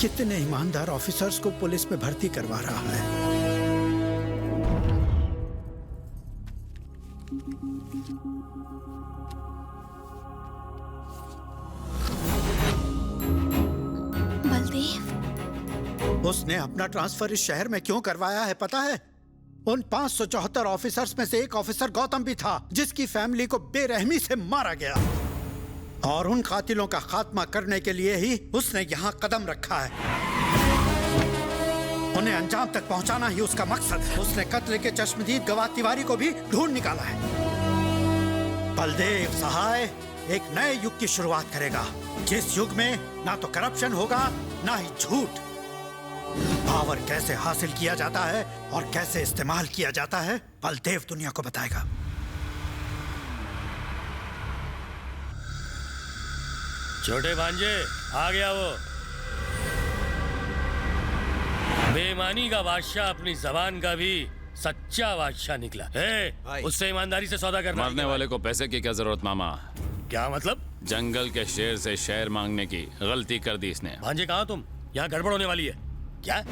कितने ईमानदार ऑफिसर्स को पुलिस में भर्ती करवा रहा है। बलदेव, उसने अपना ट्रांसफर इस शहर में क्यों करवाया है पता है? उन 574 ऑफिसर्स में से एक ऑफिसर गौतम भी था, जिसकी फैमिली को बेरहमी से मारा गया। और उन कातिलों का खात्मा करने के लिए ही उसने यहाँ कदम रखा है। उन्हें अंजाम तक पहुंचाना ही उसका मकसद है। उसने कत्ल के चश्मदीद गवाह तिवारी को भी ढूंढ निकाला है। बलदेव सहाय एक नए युग की शुरुआत करेगा, जिस युग में ना तो करप्शन होगा ना ही झूठ। पावर कैसे हासिल किया जाता है और कैसे इस्तेमाल किया जाता है, बलदेव दुनिया को बताएगा। छोटे भांजे, आ गया वो। बेईमानी का बादशाह अपनी जबान का भी सच्चा बादशाह निकला। उससे ईमानदारी से सौदा करना। मारने वाले को पैसे की क्या जरूरत मामा? क्या मतलब? जंगल के शेर से शेर मांगने की गलती कर दी इसने। भांजे कहाँ तुम? यहाँ गड़बड़ होने वाली है। क्या?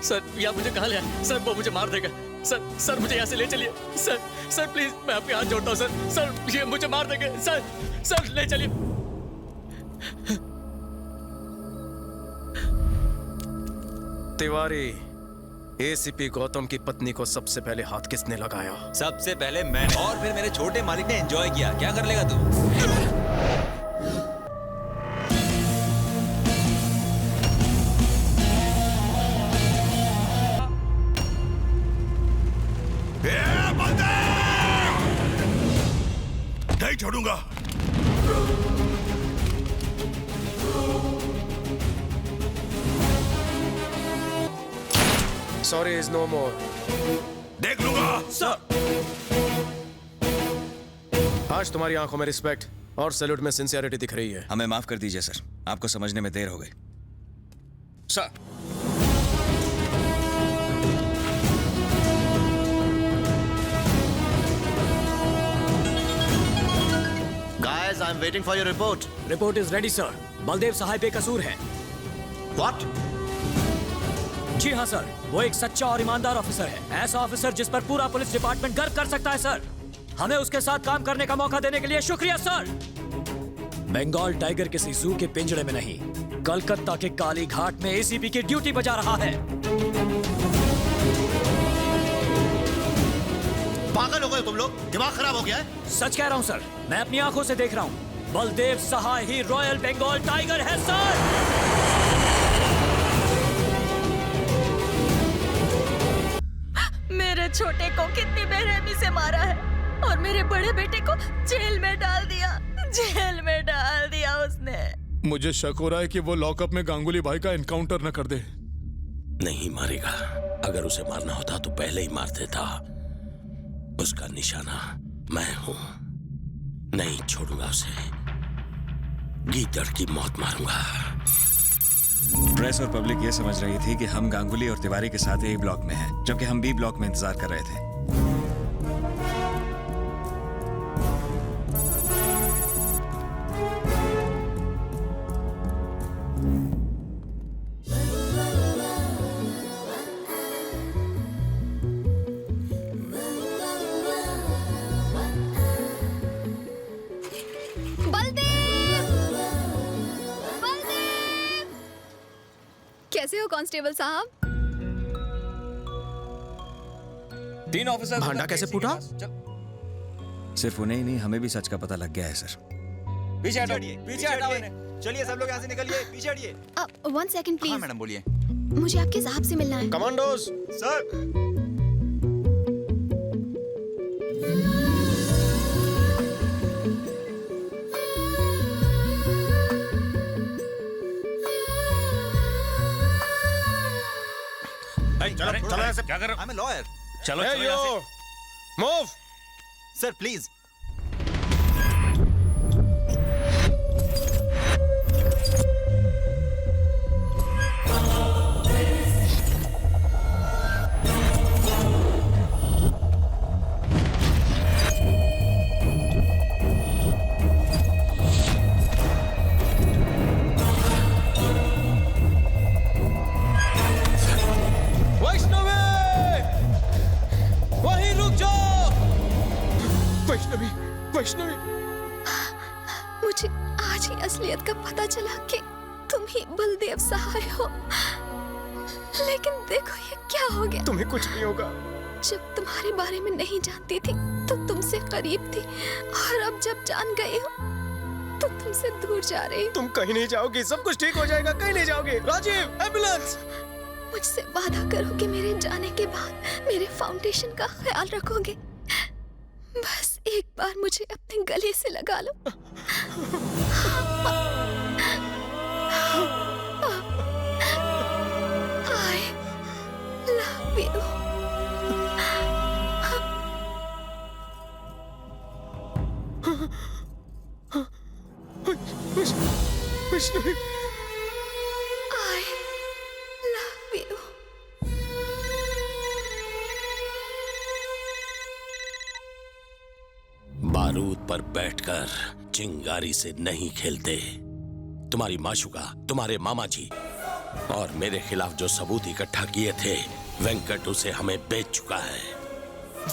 सर यहाँ मुझे कहाँ ले आए? सर वो मुझे मार देगा। सर मुझे यहाँ से ले चलिए। सर प्लीज, मैं आपके हाथ जोड़ता हूँ सर ये मुझे मार देंगे। सर ले चलिए। तिवारी, एसीपी गौतम की पत्नी को सबसे पहले हाथ किसने लगाया? सबसे पहले मैंने, और फिर मेरे छोटे मालिक ने एंजॉय किया। क्या कर लेगा तू? नहीं छोड़ूंगा। सॉरी इज नो मोर। देख लूंगा सर। आज तुम्हारी आंखों में रिस्पेक्ट और सैल्यूट में सिंसियरिटी दिख रही है। हमें माफ कर दीजिए सर, आपको समझने में देर हो गई। Sir Guys, I'm waiting for your report. Report is ready sir. Baldev Sahay बेकसूर है। What? जी हाँ सर, वो एक सच्चा और ईमानदार ऑफिसर है। ऐसा ऑफिसर जिस पर पूरा पुलिस डिपार्टमेंट गर्व कर सकता है सर। हमें उसके साथ काम करने का मौका देने के लिए शुक्रिया सर। बंगाल टाइगर किसी जू के पिंजड़े में नहीं, कलकत्ता के काली घाट में एसीपी की ड्यूटी बजा रहा है। पागल हो गए तुम लोग? दिमाग खराब हो गया है? सच कह रहा हूँ सर, मैं अपनी आंखों से देख रहा हूँ। बलदेव सहाय ही रॉयल बंगाल टाइगर है सर। मेरे छोटे को कितनी बेरहमी से मारा है और मेरे बड़े बेटे को जेल में डाल दिया। जेल में डाल दिया उसने। मुझे शक हो रहा है कि वो लॉकअप में गांगुली भाई का एनकाउंटर न कर दे। नहीं मारेगा। अगर उसे मारना होता तो पहले ही मार देता। उसका निशाना मैं हूं। नहीं छोड़ूंगा उसे। गीदड़ की मौत मारूंगा। प्रेस और पब्लिक ये समझ रही थी कि हम गांगुली और तिवारी के साथ ए ब्लॉक में हैं, जबकि हम बी ब्लॉक में इंतजार कर रहे थे। कैसे हो कांस्टेबल साहब? 3 ऑफिसर भांडा कैसे फूटा? सिर्फ उन्हें ही नहीं, हमें भी सच का पता लग गया है सर। पीछे हटाओ, पीछे हटाओ इन्हें। चलिए सब लोग यहाँ से निकलिए, पीछे हटिए। 1 सेकंड प्लीज। हाँ मैडम बोलिए। मुझे आपके साहब से मिलना है। Commandos sir. चलो चलो ऐसे क्या कर रहे हो? I'm a lawyer. चलो चलो यहाँ से। Move. Sir please. Vaishnavi, Vaishnavi, मुझे आज ही असलियत का पता चला कि तुम ही बलदेव सहाय हो। लेकिन देखो ये क्या हो गया। तुम्हें कुछ नहीं होगा। जब तुम्हारे बारे में नहीं जानती थी तो तुमसे करीब थी, और अब जब जान गई हो तो तुमसे दूर जा रही हो। तुम कहीं नहीं जाओगी, सब कुछ ठीक हो जाएगा। कहीं नहीं जाओगे। राजीव, एम्बुलेंस। मुझसे वादा करो कि मेरे जाने के बाद मेरे फाउंडेशन का ख्याल रखोगे। बस एक बार मुझे अपने गले से लगा लो। I love you. Vaishnavi, I love you. बारूद पर बैठकर चिंगारी से नहीं खेलते। तुम्हारी माशुका, तुम्हारे मामा जी और मेरे खिलाफ जो सबूत इकट्ठा किए थे, वेंकट उसे हमें बेच चुका है।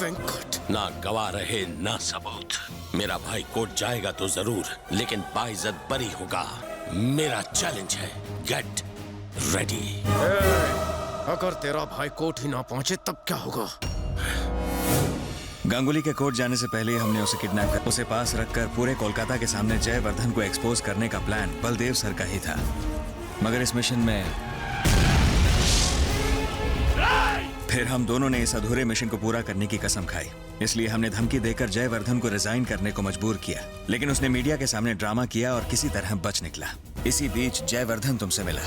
वेंकट? ना गवाह रहे ना सबूत। मेरा भाई कोर्ट जाएगा तो जरूर, लेकिन बाइज्जत बरी होगा। मेरा चैलेंज है, गेट रेडी। अगर तेरा भाई कोर्ट ही ना पहुंचे तब क्या होगा? गांगुली के कोर्ट जाने से पहले हमने उसे किडनैप कर उसे पास रखकर पूरे कोलकाता के सामने जयवर्धन को एक्सपोज करने का प्लान बलदेव सर का ही था। मगर इस मिशन में फिर हम दोनों ने इस अधूरे मिशन को पूरा करने की कसम खाई। इसलिए हमने धमकी देकर जयवर्धन को रिजाइन करने को मजबूर किया, लेकिन उसने मीडिया के सामने ड्रामा किया और किसी तरह बच निकला। इसी बीच जयवर्धन तुमसे मिला।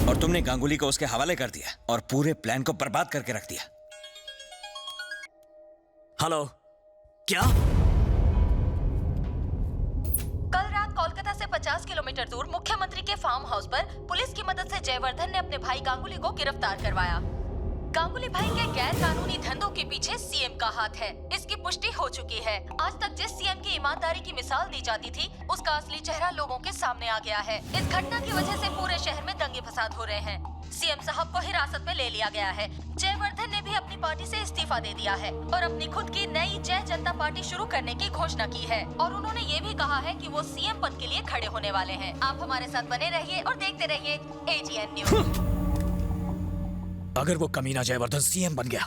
और तुमने गांगुली को उसके हवाले कर दिया और पूरे प्लान को बर्बाद करके रख दिया। हेलो, क्या? कल रात कोलकाता से 50 किलोमीटर दूर मुख्यमंत्री के फार्म हाउस पर पुलिस की मदद से जयवर्धन ने अपने भाई गांगुली को गिरफ्तार करवाया। गांगुली भाई के गैर कानूनी धंधों के पीछे सीएम का हाथ है, इसकी पुष्टि हो चुकी है। आज तक जिस सीएम की ईमानदारी की मिसाल दी जाती थी, उसका असली चेहरा लोगों के सामने आ गया है। इस घटना की वजह से पूरे शहर में दंगे फसाद हो रहे हैं। सीएम साहब को हिरासत में ले लिया गया है। जयवर्धन ने भी अपनी पार्टी से इस्तीफा दे दिया है और अपनी खुद की नई जय जनता पार्टी शुरू करने की घोषणा की है। और उन्होंने ये भी कहा है कि वो सीएम पद के लिए खड़े होने वाले हैं। आप हमारे साथ बने रहिए और देखते रहिए AGN न्यूज़। अगर वो कमीना जयवर्धन सीएम बन गया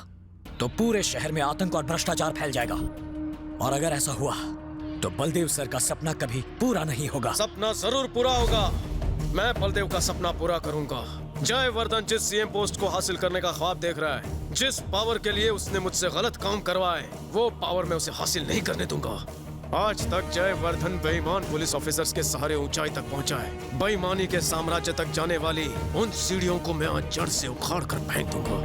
तो पूरे शहर में आतंक और भ्रष्टाचार फैल जाएगा, और अगर ऐसा हुआ तो बलदेव सर का सपना कभी पूरा नहीं होगा। सपना जरूर पूरा होगा। मैं बलदेव का सपना पूरा करूंगा। जयवर्धन जिस सीएम पोस्ट को हासिल करने का ख्वाब देख रहा है, जिस पावर के लिए उसने मुझसे गलत काम करवाए, वो पावर मैं उसे हासिल नहीं करने दूंगा। आज तक जयवर्धन बेईमान पुलिस ऑफिसर्स के सहारे ऊंचाई तक पहुंचा है। बेईमानी के साम्राज्य तक जाने वाली उन सीढ़ियों को मैं आज जड़ से उखाड़ कर फेंक दूंगा।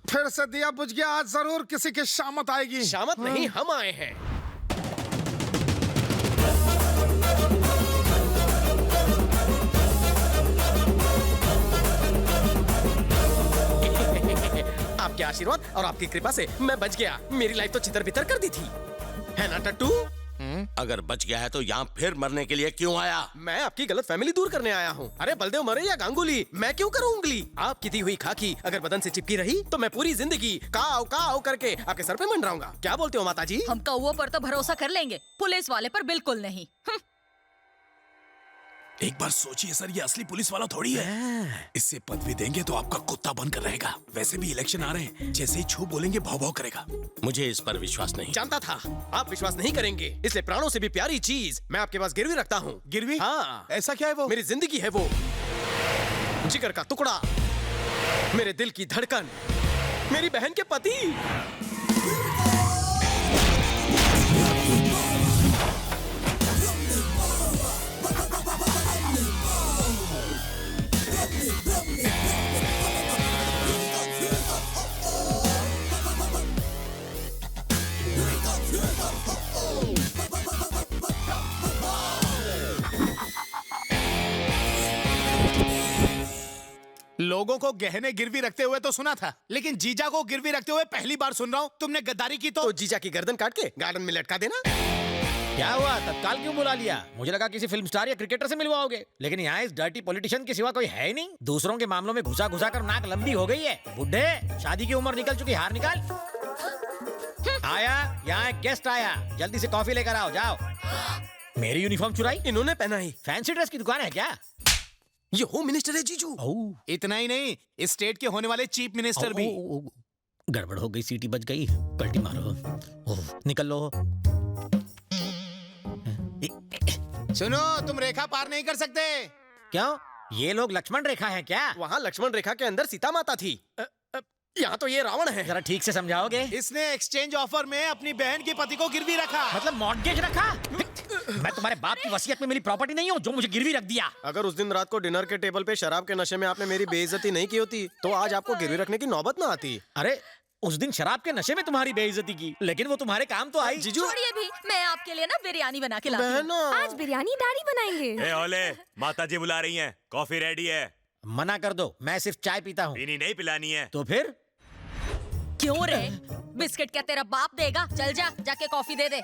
फिर से दिया बुझ गया। आज जरूर किसी की शामत आएगी। शामत नहीं, हम आए हैं। आपके आशीर्वाद और आपकी कृपा से मैं बच गया। मेरी लाइफ तो चितर-बितर कर दी थी, है ना टट्टू? अगर बच गया है तो यहाँ फिर मरने के लिए क्यों आया? मैं आपकी गलत फैमिली दूर करने आया हूँ। अरे बलदेव मरे या गांगुली, मैं क्यों करूँ उंगली? आपकी दी हुई खाकी अगर बदन से चिपकी रही तो मैं पूरी जिंदगी काव काव करके आपके सर पे मंडराऊंगा। क्या बोलते हो माता जी? हम कौवों पर तो भरोसा कर लेंगे, पुलिस वाले पर बिल्कुल नहीं। एक बार सोचिए सर, ये असली पुलिस वाला थोड़ी है। इससे पदवी देंगे तो आपका कुत्ता बनकर रहेगा। वैसे भी इलेक्शन आ रहे हैं, जैसे ही छू बोलेंगे भाव भाव करेगा। मुझे इस पर विश्वास नहीं। जानता था आप विश्वास नहीं करेंगे, इसलिए प्राणों से भी प्यारी चीज मैं आपके पास गिरवी रखता हूँ। गिरवी? हाँ। ऐसा क्या है वो? मेरी जिंदगी है वो, जिगर का टुकड़ा, मेरे दिल की धड़कन, मेरी बहन के पति। लोगों को गहने गिरवी रखते हुए तो सुना था, लेकिन जीजा को गिरवी रखते हुए पहली बार सुन रहा हूँ। तुमने गद्दारी की तो जीजा की गर्दन काट के गार्डन में लटका देना। क्या हुआ, तत्काल क्यों बुला लिया? मुझे लगा किसी फिल्म स्टार या क्रिकेटर से मिलवाओगे, लेकिन यहाँ इस डर्टी पॉलिटिशियन के सिवा कोई है ही नहीं। दूसरों के मामलों में घुसा घुसा कर नाक लंबी हो गई है। बुड्ढे, शादी की उम्र निकल चुकी, हार निकाल। आया, यहाँ एक गेस्ट आया, जल्दी से कॉफी लेकर आओ, जाओ। मेरी यूनिफॉर्म चुराई? इन्होंने पहना ही। फैंसी ड्रेस की दुकान है क्या? ये होम मिनिस्टर है जीजू। इतना ही नहीं, इस स्टेट के होने वाले चीफ मिनिस्टर भी। गड़बड़ हो गई, सीटी बज गई, पलटी मारो। निकल लो। सुनो, तुम रेखा पार नहीं कर सकते। क्यों? ये लोग लक्ष्मण रेखा हैं क्या? वहाँ लक्ष्मण रेखा के अंदर सीता माता थी, यहाँ तो ये रावण है। जरा ठीक से समझाओगे? इसने एक्सचेंज ऑफर में अपनी बहन के पति को गिरवी रखा। मतलब मॉर्गेज रखा? मैं तुम्हारे बाप की वसीयत में मिली प्रॉपर्टी नहीं हूँ जो मुझे गिरवी रख दिया। अगर उस दिन रात को डिनर के टेबल पे शराब के नशे में आपने मेरी बेइज्जती नहीं की होती तो आज आपको गिरवी रखने की नौबत ना आती। अरे उस दिन शराब के नशे में तुम्हारी बेइज्जती की, लेकिन वो तुम्हारे काम तो आई। जीजू छोड़िए भी, मैं आपके लिए ना बिरयानी बना के लाती हूँ। आज बिरयानी दाढ़ी बनाएंगे। ए ओले, माता जी बुला रही हैं, कॉफी रेडी है। मना कर दो, मैं सिर्फ चाय पीता हूँ। पीनी नहीं, पिलानी है। तो फिर क्यों रे? बिस्किट क्या तेरा बाप देगा? चल जा, जाके कॉफी दे दे।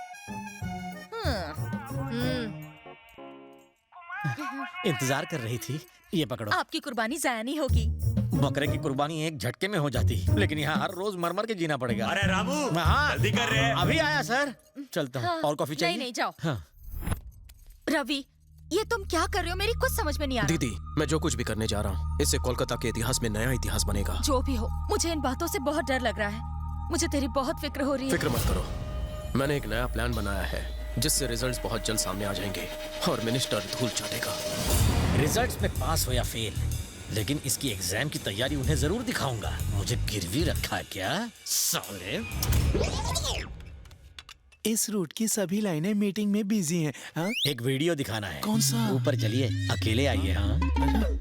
इंतजार कर रही थी, ये पकड़ो। आपकी कुर्बानी जाया नहीं होगी। बकरे की कुर्बानी एक झटके में हो जाती, लेकिन यहाँ हर रोज मर मर के जीना पड़ेगा। अरे रामू, हाँ, जल्दी कर रहे हैं। अभी आया सर, चलता हूँ। और कॉफी चाहिए? नहीं जाओ। हाँ। रवि, ये तुम क्या कर रहे हो? मेरी कुछ समझ में नहीं आ रहा। दीदी, मैं जो कुछ भी करने जा रहा हूँ, इससे कोलकाता के इतिहास में नया इतिहास बनेगा। जो भी हो, मुझे इन बातों से बहुत डर लग रहा है। मुझे तेरी बहुत फिक्र हो रही है। फिक्र मत करो, मैंने एक नया प्लान बनाया है जिससे रिजल्ट्स बहुत जल्द सामने आ जाएंगे और मिनिस्टर धूल चाटेगा। रिजल्ट्स में पास हो या फेल, लेकिन इसकी एग्जाम की तैयारी उन्हें जरूर दिखाऊंगा। मुझे गिरवी रखा क्या साले? इस रूट की सभी लाइनें मीटिंग में बिजी हैं। हाँ? एक वीडियो दिखाना है। कौन सा? ऊपर चलिए, अकेले आइए। हाँ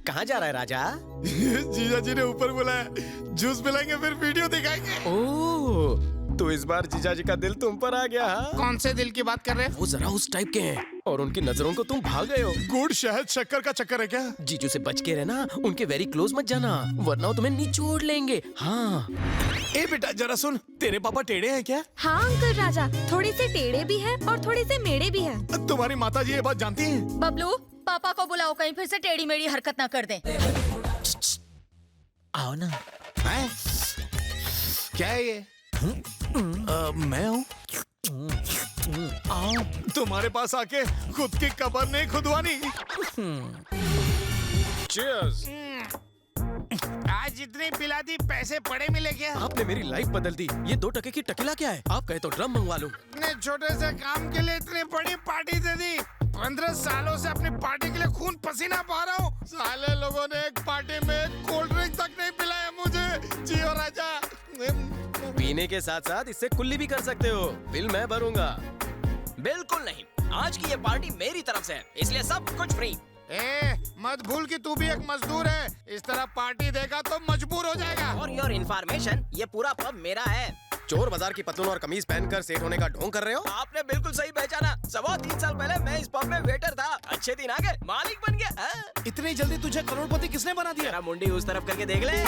कहाँ जा रहा है राजा? जीजा जी ने ऊपर बुलाया, जूस पिलाएंगे फिर वीडियो दिखाएंगे। ओह, तो इस बार जीजा जी का दिल तुम पर आ गया। हाँ? कौन से दिल की बात कर रहे हैं? वो जरा उस टाइप के हैं और उनकी नजरों को तुम भाग गए हो। गुड़ शहद शक्कर का चक्कर है क्या? जीजू से बच के रहना, उनके वेरी क्लोज मत जाना, वरना वो तुम्हें निचोड़ लेंगे। हाँ। ए बेटा जरा सुन, तेरे पापा टेढ़े हैं क्या? हाँ अंकल राजा, थोड़े से टेढ़े भी हैं और थोड़े से मेढ़े भी हैं। तुम्हारी माता जी ये बात जानती हैं? बबलू, पापा को बुलाओ, कहीं फिर से टेढ़ी मेढ़ी हरकत ना कर दें। आओ ना। क्या है ये? मैं हूँ। आओ, तुम्हारे पास आके खुद की कब्र नहीं खुदवानी। Cheers. आज जितनी पिला दी पैसे पड़े मिले क्या? आपने मेरी लाइफ बदल दी। ये 2 टके की टकीला क्या है? आप कहे तो ड्रम मंगवा लूं। इतने छोटे से काम के लिए इतनी बड़ी पार्टी दे दी। 15 सालों से अपनी पार्टी के लिए खून पसीना बहा रहा हूँ। साले लोगों ने एक पार्टी में कोल्ड ड्रिंक तक नहीं पिलाया मुझे। जियो राजा। पीने के साथ साथ इससे कुल्ली भी कर सकते हो। बिल मैं भरूंगा। बिल्कुल नहीं, आज की ये पार्टी मेरी तरफ से है, इसलिए सब कुछ फ्री। मत भूल कि तू भी एक मजदूर है। इस तरह पार्टी देगा तो मजबूर हो जाएगा। और योर इन्फॉर्मेशन, ये पूरा पब मेरा है। चोर बाजार की पतलून और कमीज पहनकर सेठ होने का ढोंग कर रहे हो? आपने बिल्कुल सही पहचाना। 3 साल पहले मैं इस पब में वेटर था। अच्छे दिन आ गए, मालिक बन गया। इतनी जल्दी तुझे करोड़पति किसने बना दिया? तेरा मुंडी उस तरफ करके देख ले।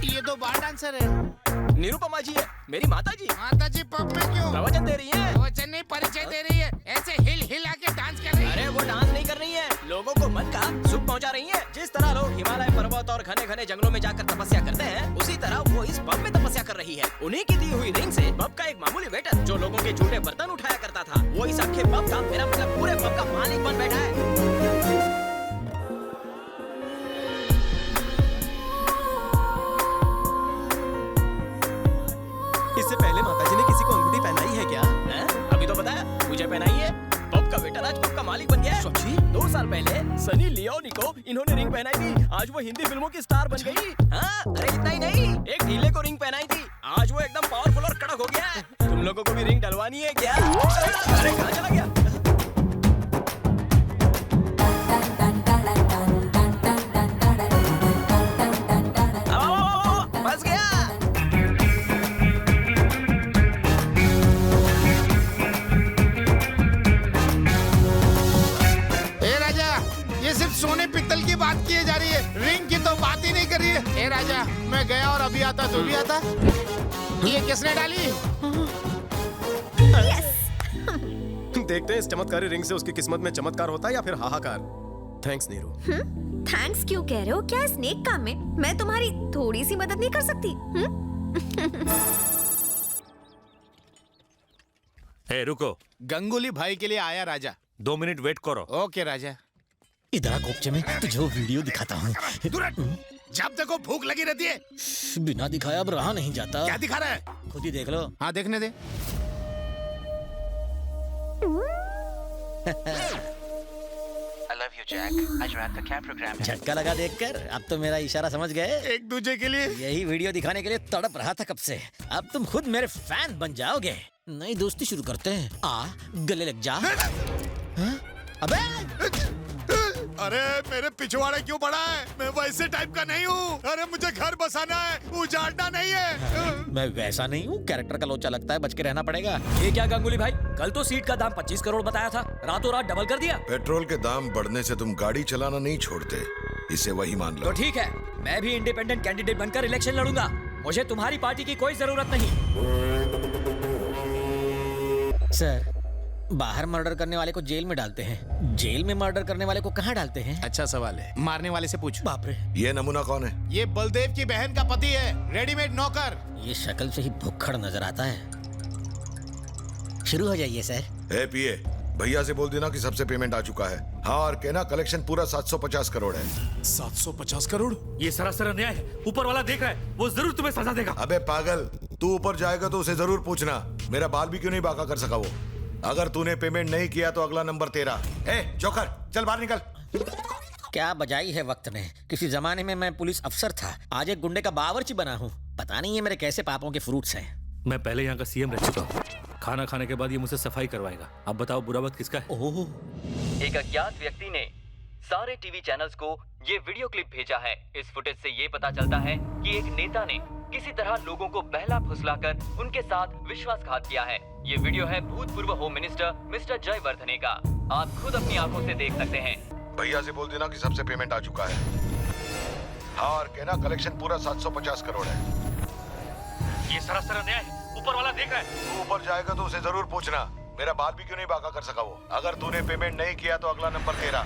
ये तो बार डांसर है। निरुपमा जी है, मेरी माता जी। माता जी पब में क्यों? प्रवचन दे रही है। प्रवचन नहीं, परिचय दे रही है। ऐसे हिल हिला के डांस कर रही है। अरे वो डांस नहीं कर रही है, लोगों को मन का सुख पहुंचा रही है। जिस तरह लोग हिमालय पर्वत और घने घने जंगलों में जाकर तपस्या करते हैं, उसी तरह वो इस पब में तपस्या कर रही है। उन्हीं की दी हुई रिंग से पब का एक मामूली वेटर जो लोगों के झूठे बर्तन उठाया करता था, वो इस अक्खे पब का, मेरा मतलब पूरे पब का मालिक बन बैठा है। इससे पहले माताजी ने किसी को अंगूठी पहनाई है क्या? अभी तो बताया, मुझे पहनाई है। पब का वेटर आज पब का मालिक बन गया है। 2 साल पहले सनी लियोनी को इन्होंने रिंग पहनाई थी, आज वो हिंदी फिल्मों की स्टार बन गई। हाँ, अरे इतना ही नहीं, एक ढीले को रिंग पहनाई थी, आज वो एकदम पावरफुल और कड़क हो गया है। तुम लोगों को भी रिंग डलवानी है क्या? अरे कहाँ चला गया? बस गया। सोने पित्तल की बात की जा रही है, रिंग की तो बात ही नहीं कर रही है। ए राजा, मैं गया और अभी आता, तू भी आता। ये किसने डाली? देखते हैं इस चमत्कारी रिंग से उसकी किस्मत में चमत्कार होता है या फिर हाहाकार। थैंक्स नीरू। थैंक्स क्यों कह रहे हो? क्या स्नेक काम में मैं तुम्हारी थोड़ी सी मदद नहीं कर सकती? ए रुको, गंगुली भाई के लिए आया राजा। 2 मिनट वेट करो। ओके राजा। इधर कोपचे में तुझे वो वीडियो दिखाता हूँ। जब देखो भूख लगी रहती है। बिना दिखाया अब रहा नहीं जाता। क्या दिखा रहा है? खुद ही देख लो। हाँ देखने दे। झटका लगा देखकर, अब तो मेरा इशारा समझ गए। एक दूसरे के लिए यही वीडियो दिखाने के लिए तड़प रहा था कब से। अब तुम खुद मेरे फैन बन जाओगे। नई दोस्ती शुरू करते हैं। आ गले लग जा। अबे अरे मेरे पिछवाड़े क्यों पड़ा है? मैं वैसे टाइप का नहीं हूँ। अरे मुझे घर बसाना है, उजाड़ना नहीं है। मैं वैसा नहीं हूँ, कैरेक्टर का लोचा लगता है, बच के रहना पड़ेगा। ये क्या गांगुली भाई, कल तो सीट का दाम 25 करोड़ बताया था, रातों रात डबल कर दिया। पेट्रोल के दाम बढ़ने से तुम गाड़ी चलाना नहीं छोड़ते, इसे वही मान लो। तो ठीक है, मैं भी इंडिपेंडेंट कैंडिडेट बनकर इलेक्शन लड़ूंगा। मुझे तुम्हारी पार्टी की कोई जरूरत नहीं। सर, बाहर मर्डर करने वाले को जेल में डालते हैं, जेल में मर्डर करने वाले को कहाँ डालते हैं? अच्छा सवाल है, मारने वाले से पूछ। बाप रे, ये नमूना कौन है? ये बलदेव की बहन का पति है, रेडीमेड नौकर। ये शक्ल से ही भुक्खड़ नजर आता है। शुरू हो जाइए सर। ए पिए, भैया से बोल देना कि सबसे पेमेंट आ चुका है। हाँ, और कहना कलेक्शन पूरा 750 करोड़ है। 750 करोड़? ये सरासर अन्याय है। ऊपर वाला देख रहा है, वो जरूर तुम्हें सजा देगा। अबे पागल, तू ऊपर जाएगा तो उसे जरूर पूछना मेरा बाल भी क्यों नहीं बाका कर सका वो। अगर तूने पेमेंट नहीं किया तो अगला नंबर तेरा। ए जोकर, चल बाहर निकल। क्या बजाई है वक्त ने। किसी जमाने में मैं पुलिस अफसर था, आज एक गुंडे का बावर्ची बना हूँ। पता नहीं ये मेरे कैसे पापों के फ्रूट्स हैं। मैं पहले यहाँ का सीएम रह चुका हूँ। खाना खाने के बाद ये मुझसे सफाई करवाएगा। अब बताओ बुरा वक्त किसका है? एक अज्ञात व्यक्ति ने सारे टीवी चैनल्स को ये वीडियो क्लिप भेजा है। इस फुटेज से ये पता चलता है कि एक नेता ने किसी तरह लोगों को बहला फुसलाकर उनके साथ विश्वासघात किया है। ये वीडियो है भूतपूर्व होम मिनिस्टर मिस्टर जयवर्धने का। आप खुद अपनी आंखों से देख सकते हैं। भैया से बोल देना कि सबसे पेमेंट आ चुका है। हाँ, और कहना कलेक्शन पूरा 750 करोड़ है। ये सरासर अन्याय है। ऊपर वाला देख रहा है। तू ऊपर जाएगा तो उसे जरूर पूछना मेरा बाल भी क्यों नहीं बाका कर सका वो। अगर तूने पेमेंट नहीं किया तो अगला नंबर तेरा।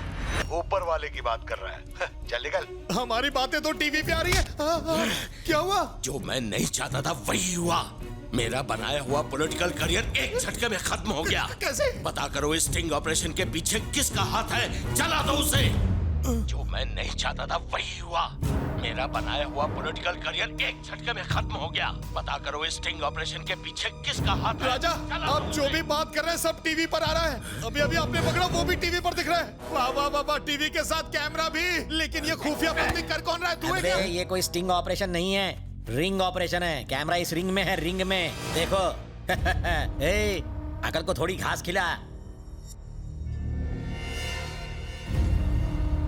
ऊपर वाले की बात कर रहा है। चल निकल। हमारी बातें तो टीवी पे आ रही है। क्या हुआ? जो मैं नहीं चाहता था वही हुआ। मेरा बनाया हुआ पॉलिटिकल करियर एक झटके में खत्म हो गया। कैसे? पता करो इस स्टिंग ऑपरेशन के पीछे किसका हाथ है, जला दो उसे। जो मैं नहीं चाहता था वही हुआ। मेरा बनाया हुआ पॉलिटिकल करियर एक झटके में खत्म हो गया। पता करो इस स्टिंग ऑपरेशन के पीछे किसका हाथ है। राजा, आप जो भी बात कर रहे हैं सब टीवी पर आ रहा है। अभी अभी आपने पकड़ा वो भी टीवी पर दिख रहा है। वाह वाह वाह वाह, टीवी के साथ कैमरा भी। लेकिन ये खुफिया बंदी कर कौन रहा है? तू है क्या? ये कोई स्टिंग ऑपरेशन नहीं है, रिंग ऑपरेशन है। कैमरा इस रिंग में है, रिंग में देखो। ए, अकल को थोड़ी घास खिला।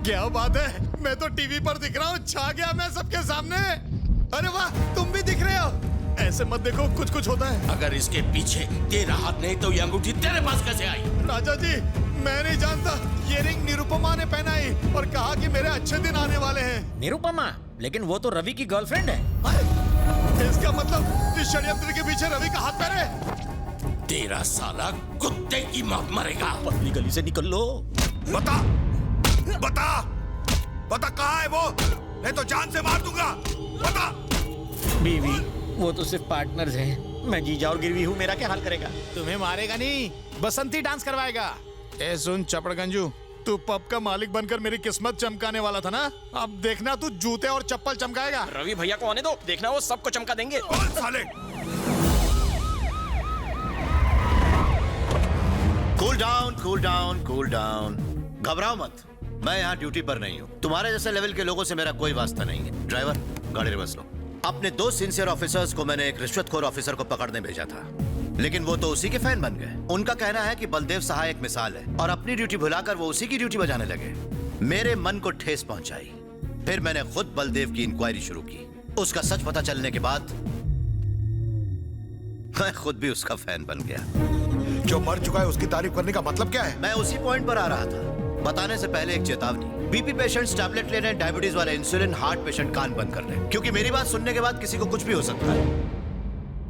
क्या बात है, मैं तो टीवी पर दिख रहा हूँ। छा गया मैं सबके सामने। अरे वाह, तुम भी दिख रहे हो। ऐसे मत देखो, कुछ कुछ होता है। अगर इसके पीछे तेरा हाथ नहीं तो ये अंगूठी तेरे पास कैसे आई? राजा जी, मैं नहीं जानता। ये रिंग निरुपमा ने पहनाई और कहा कि मेरे अच्छे दिन आने वाले हैं। निरुपमा? लेकिन वो तो रवि की गर्लफ्रेंड है। इसका मतलब इस षड्यंत्र के पीछे रवि का हाथ पैर है। तेरा साला कुत्ते की मौत मरेगा। पतली गली से निकल लो। बता बता बता, कहाँ है वो? नहीं तो जान से मार दूंगा। बता। बीवी, वो तो सिर्फ पार्टनर्स हैं। मैं जीजा और गिरवी हूँ, मेरा क्या हाल करेगा? तुम्हें मारेगा नहीं, बसंती डांस करवाएगा। ए सुन चपड़गंजू, तू पब का मालिक बनकर मेरी किस्मत चमकाने वाला था ना। अब देखना तू जूते और चप्पल चमकाएगा। रवि भैया को आने दो, देखना वो सबको चमका देंगे। साले। Cool down, cool down, cool down. घबराओ मत, मैं यहाँ ड्यूटी पर नहीं हूँ। तुम्हारे जैसे लेवल के लोगों से मेरा कोई वास्ता नहीं है। ड्राइवर, गाड़ी रिवर्स लो। अपने 2 सिंसियर ऑफिसर्स को मैंने एक रिश्वतखोर ऑफिसर को पकड़ने भेजा था, लेकिन वो तो उसी के फैन बन गए। उनका कहना है कि बलदेव सहाय एक मिसाल है और अपनी ड्यूटी भुलाकर वो उसी की ड्यूटी बजाने लगे। मेरे मन को ठेस पहुंचाई। फिर मैंने खुद बलदेव की इंक्वायरी शुरू की। उसका सच पता चलने के बाद मैं खुद भी उसका फैन बन गया। जो मर चुका है उसकी तारीफ करने का मतलब क्या है? मैं उसी पॉइंट पर आ रहा था। बताने से पहले एक चेतावनी। बीपी पेशेंट्स टैबलेट ले रहे हैं, डायबिटीज वाले इंसुलिन, हार्ट पेशेंट कान बंद कर रहे हैं, क्योंकि मेरी बात सुनने के बाद किसी को कुछ भी हो सकता है।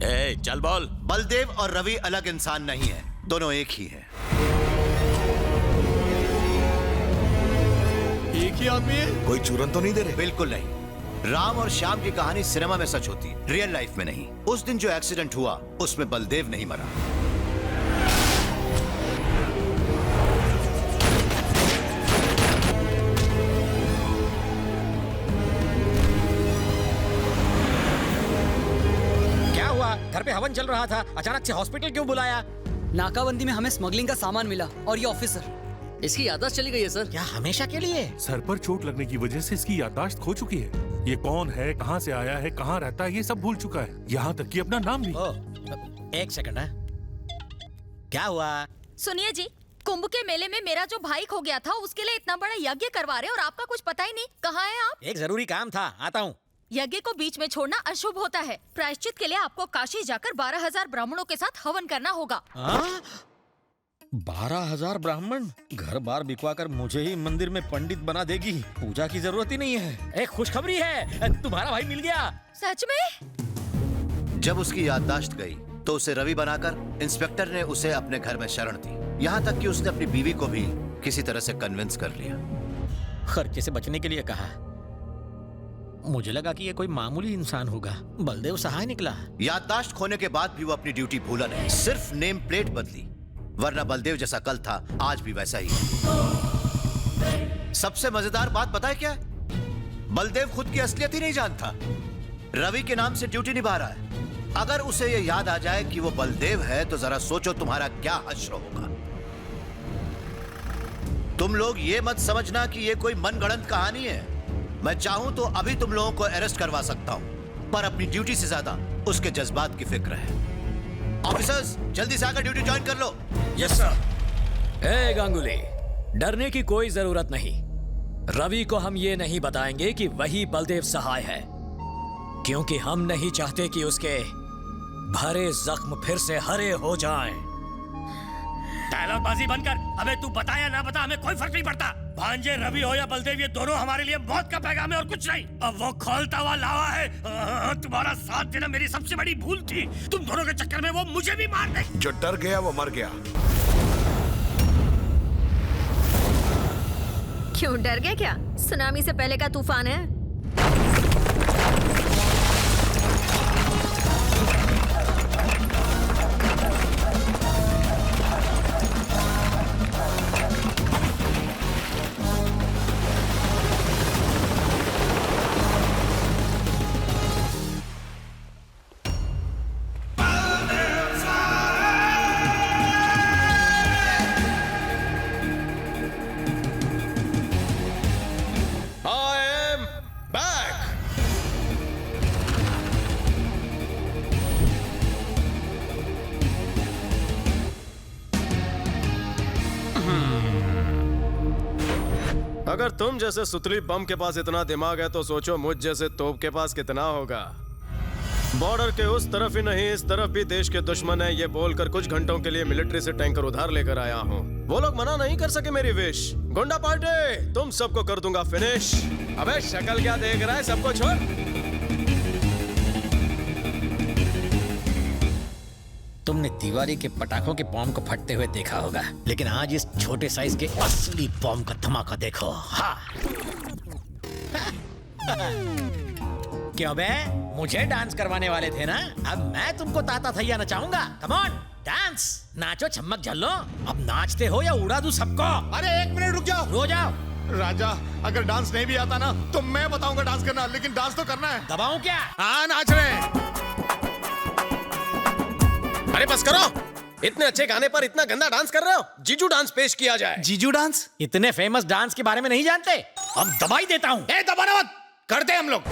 ए, चल बोल। बलदेव और रवि अलग इंसान नहीं है, दोनों एक ही हैं। एक ही आदमी है? कोई चूरन तो नहीं दे रहे? बिल्कुल नहीं। राम और श्याम की कहानी सिनेमा में सच होती, रियल लाइफ में नहीं। उस दिन जो एक्सीडेंट हुआ उसमें बलदेव नहीं मरा। घर पे हवन चल रहा था, अचानक से हॉस्पिटल क्यों बुलाया? नाकाबंदी में हमें स्मगलिंग का सामान मिला और ये ऑफिसर, इसकी याददाश्त चली गई है सर। क्या हमेशा के लिए? सर पर चोट लगने की वजह से इसकी याददाश्त खो चुकी है। ये कौन है, कहाँ से आया है, कहाँ रहता है, ये सब भूल चुका है, यहाँ तक कि अपना नाम भी। एक सेकंड है, क्या हुआ? सुनिए जी, कुंभ के मेले में मेरा जो भाई खो गया था उसके लिए इतना बड़ा यज्ञ करवा रहे और आपका कुछ पता ही नहीं। कहाँ हैं आप? एक जरूरी काम था, आता हूँ। यज्ञ को बीच में छोड़ना अशुभ होता है। प्रायश्चित के लिए आपको काशी जाकर 12,000 ब्राह्मणों के साथ हवन करना होगा। 12,000 ब्राह्मण? घर बार बिकवा कर मुझे ही मंदिर में पंडित बना देगी, पूजा की जरूरत ही नहीं है। एक खुशखबरी है, तुम्हारा भाई मिल गया। सच में? जब उसकी याददाश्त गई तो उसे रवि बनाकर इंस्पेक्टर ने उसे अपने घर में शरण दी। यहाँ तक कि उसने अपनी बीवी को भी किसी तरह से कन्विंस कर लिया। खर्चे से बचने के लिए कहा। मुझे लगा कि ये कोई मामूली इंसान होगा, बलदेव सहाय निकला। याददाश्त खोने के बाद भी वो अपनी ड्यूटी भूला नहीं, सिर्फ नेम प्लेट बदली। वरना बलदेव जैसा कल था आज भी वैसा ही है। सबसे मजेदार बात पता है क्या है? बलदेव खुद की असलियत ही नहीं जानता। रवि के नाम से ड्यूटी निभा रहा है। अगर उसे यह याद आ जाए कि वो बलदेव है तो जरा सोचो तुम्हारा क्या हश्र होगा। तुम लोग ये मत समझना कि ये कोई मनगढ़ंत कहानी है। मैं चाहूं तो अभी तुम लोगों को अरेस्ट करवा सकता हूं, पर अपनी ड्यूटी से ज्यादा उसके जज्बात की फिक्र है। ऑफिसर्स जल्दी से आकर ड्यूटी ज्वाइन कर लो। Yes sir. ए गांगुली, डरने की कोई जरूरत नहीं। रवि को हम ये नहीं बताएंगे कि वही बलदेव सहाय है, क्योंकि हम नहीं चाहते कि उसके भरे जख्म फिर से हरे हो जाएं। डायलॉग बाजी बंद कर। अबे तू बता या ना बता, हमें कोई फर्क नहीं पड़ता। भांजे रवि हो या बलदेव, ये दोनों हमारे लिए मौत का पैगाम है और कुछ नहीं। अब वो खोलता हुआ लावा है। तुम्हारा साथ देना मेरी सबसे बड़ी भूल थी। तुम दोनों के चक्कर में वो मुझे भी मार दे। जो डर गया वो मर गया। क्यों डर गए क्या? सुनामी से पहले का तूफान है। अगर तुम जैसे सुतली बम के पास इतना दिमाग है तो सोचो मुझ जैसे तोप के पास कितना होगा। बॉर्डर के उस तरफ ही नहीं इस तरफ भी देश के दुश्मन है, ये बोलकर कुछ घंटों के लिए मिलिट्री से टैंकर उधार लेकर आया हूँ। वो लोग मना नहीं कर सके मेरी विश। गुंडा पार्टी, तुम सबको कर दूंगा फिनिश। अबे शक्ल क्या देख रहा है, सबको छोड़। तुमने दिवाली के पटाखों के बॉम्ब को फटते हुए देखा होगा, लेकिन आज इस छोटे साइज के असली बॉम्ब का धमाका देखो। हाँ। क्यों बे, मुझे डांस करवाने वाले थे ना? अब मैं तुमको ताता थैया नचाऊंगा। कम ऑन डांस, नाचो, चमक झल्लो। अब नाचते हो या उड़ा दूं सबको? अरे एक मिनट रुक जाओ। रो जाओ। राजा, अगर डांस नहीं भी आता ना तो मैं बताऊंगा डांस करना, लेकिन डांस तो करना है। दबाऊं क्या? हाँ, नाच रहे। अरे बस करो, इतने अच्छे गाने पर इतना गंदा डांस कर रहे हो। जीजू डांस पेश किया जाए। जीजू डांस? इतने फेमस डांस के बारे में नहीं जानते? अब दबाई देता हूँ। दबाना मत, करते हम लोग।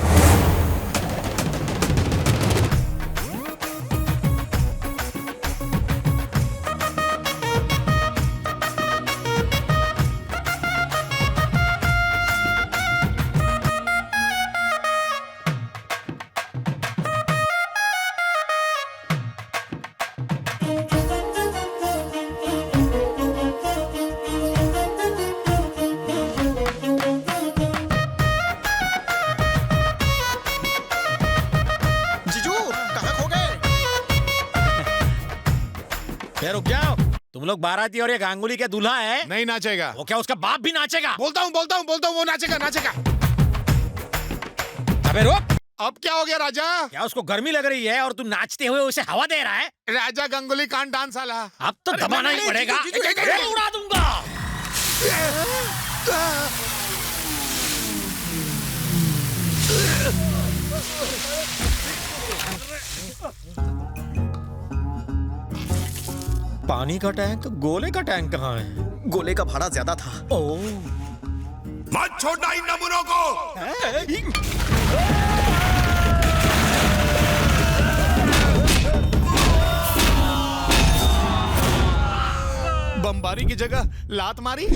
रुक जाओ। तुम लोग बाराती और ये गांगुली के दूल्हा है। नहीं नाचेगा। वो क्या उसका बाप भी नाचेगा? बोलता हूँ वो नाचेगा। अबे रुक। अब क्या हो गया राजा? क्या उसको गर्मी लग रही है और तू नाचते हुए उसे हवा दे रहा है? राजा गांगुली कांट डांस वाला। अब तो दबाना ही पड़ेगा। उड़ा दूंगा। पानी का टैंक, गोले का टैंक कहाँ है? गोले का भाड़ा ज्यादा था। ओह, मत छोड़ना इन नमूनों को। बमबारी की जगह लात मारी।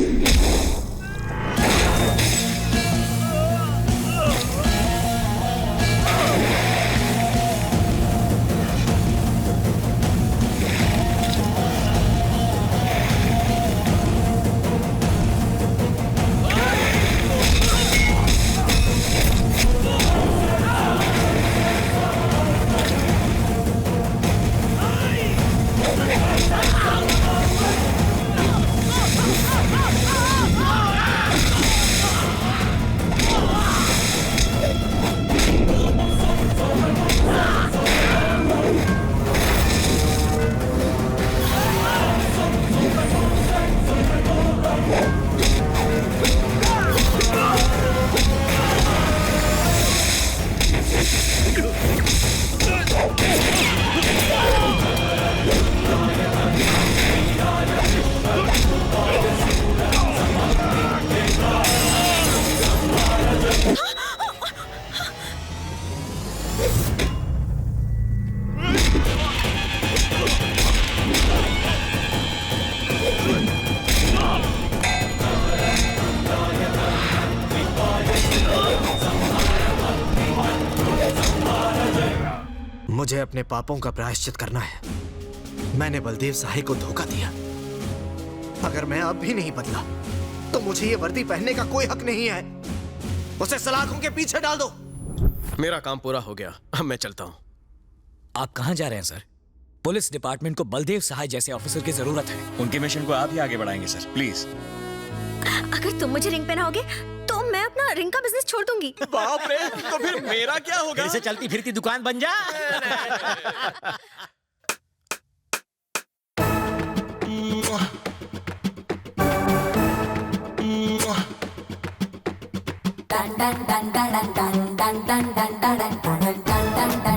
मुझे अपने पापों का प्रायश्चित करना है। मैंने बलदेव सहाय को धोखा दिया। अगर मैं अब भी नहीं बदला तो मुझे ये वर्दी पहनने का कोई हक नहीं है। उसे सलाखों के पीछे डाल दो। मेरा काम पूरा हो गया, अब मैं चलता हूँ। आप कहाँ जा रहे हैं सर? पुलिस डिपार्टमेंट को बलदेव सहाय जैसे ऑफिसर की जरूरत है। उनके मिशन को आप ही आगे बढ़ाएंगे सर, प्लीज। अगर तुम मुझे रिंग पहनाओगे तो मैं अपना रिंग का बिजनेस छोड़ दूंगी। बाप रे, तो फिर मेरा क्या होगा? फिर से चलती फिरती दुकान बन जा। dun dun dun dun dun dun dun dun dun dun dun dun dun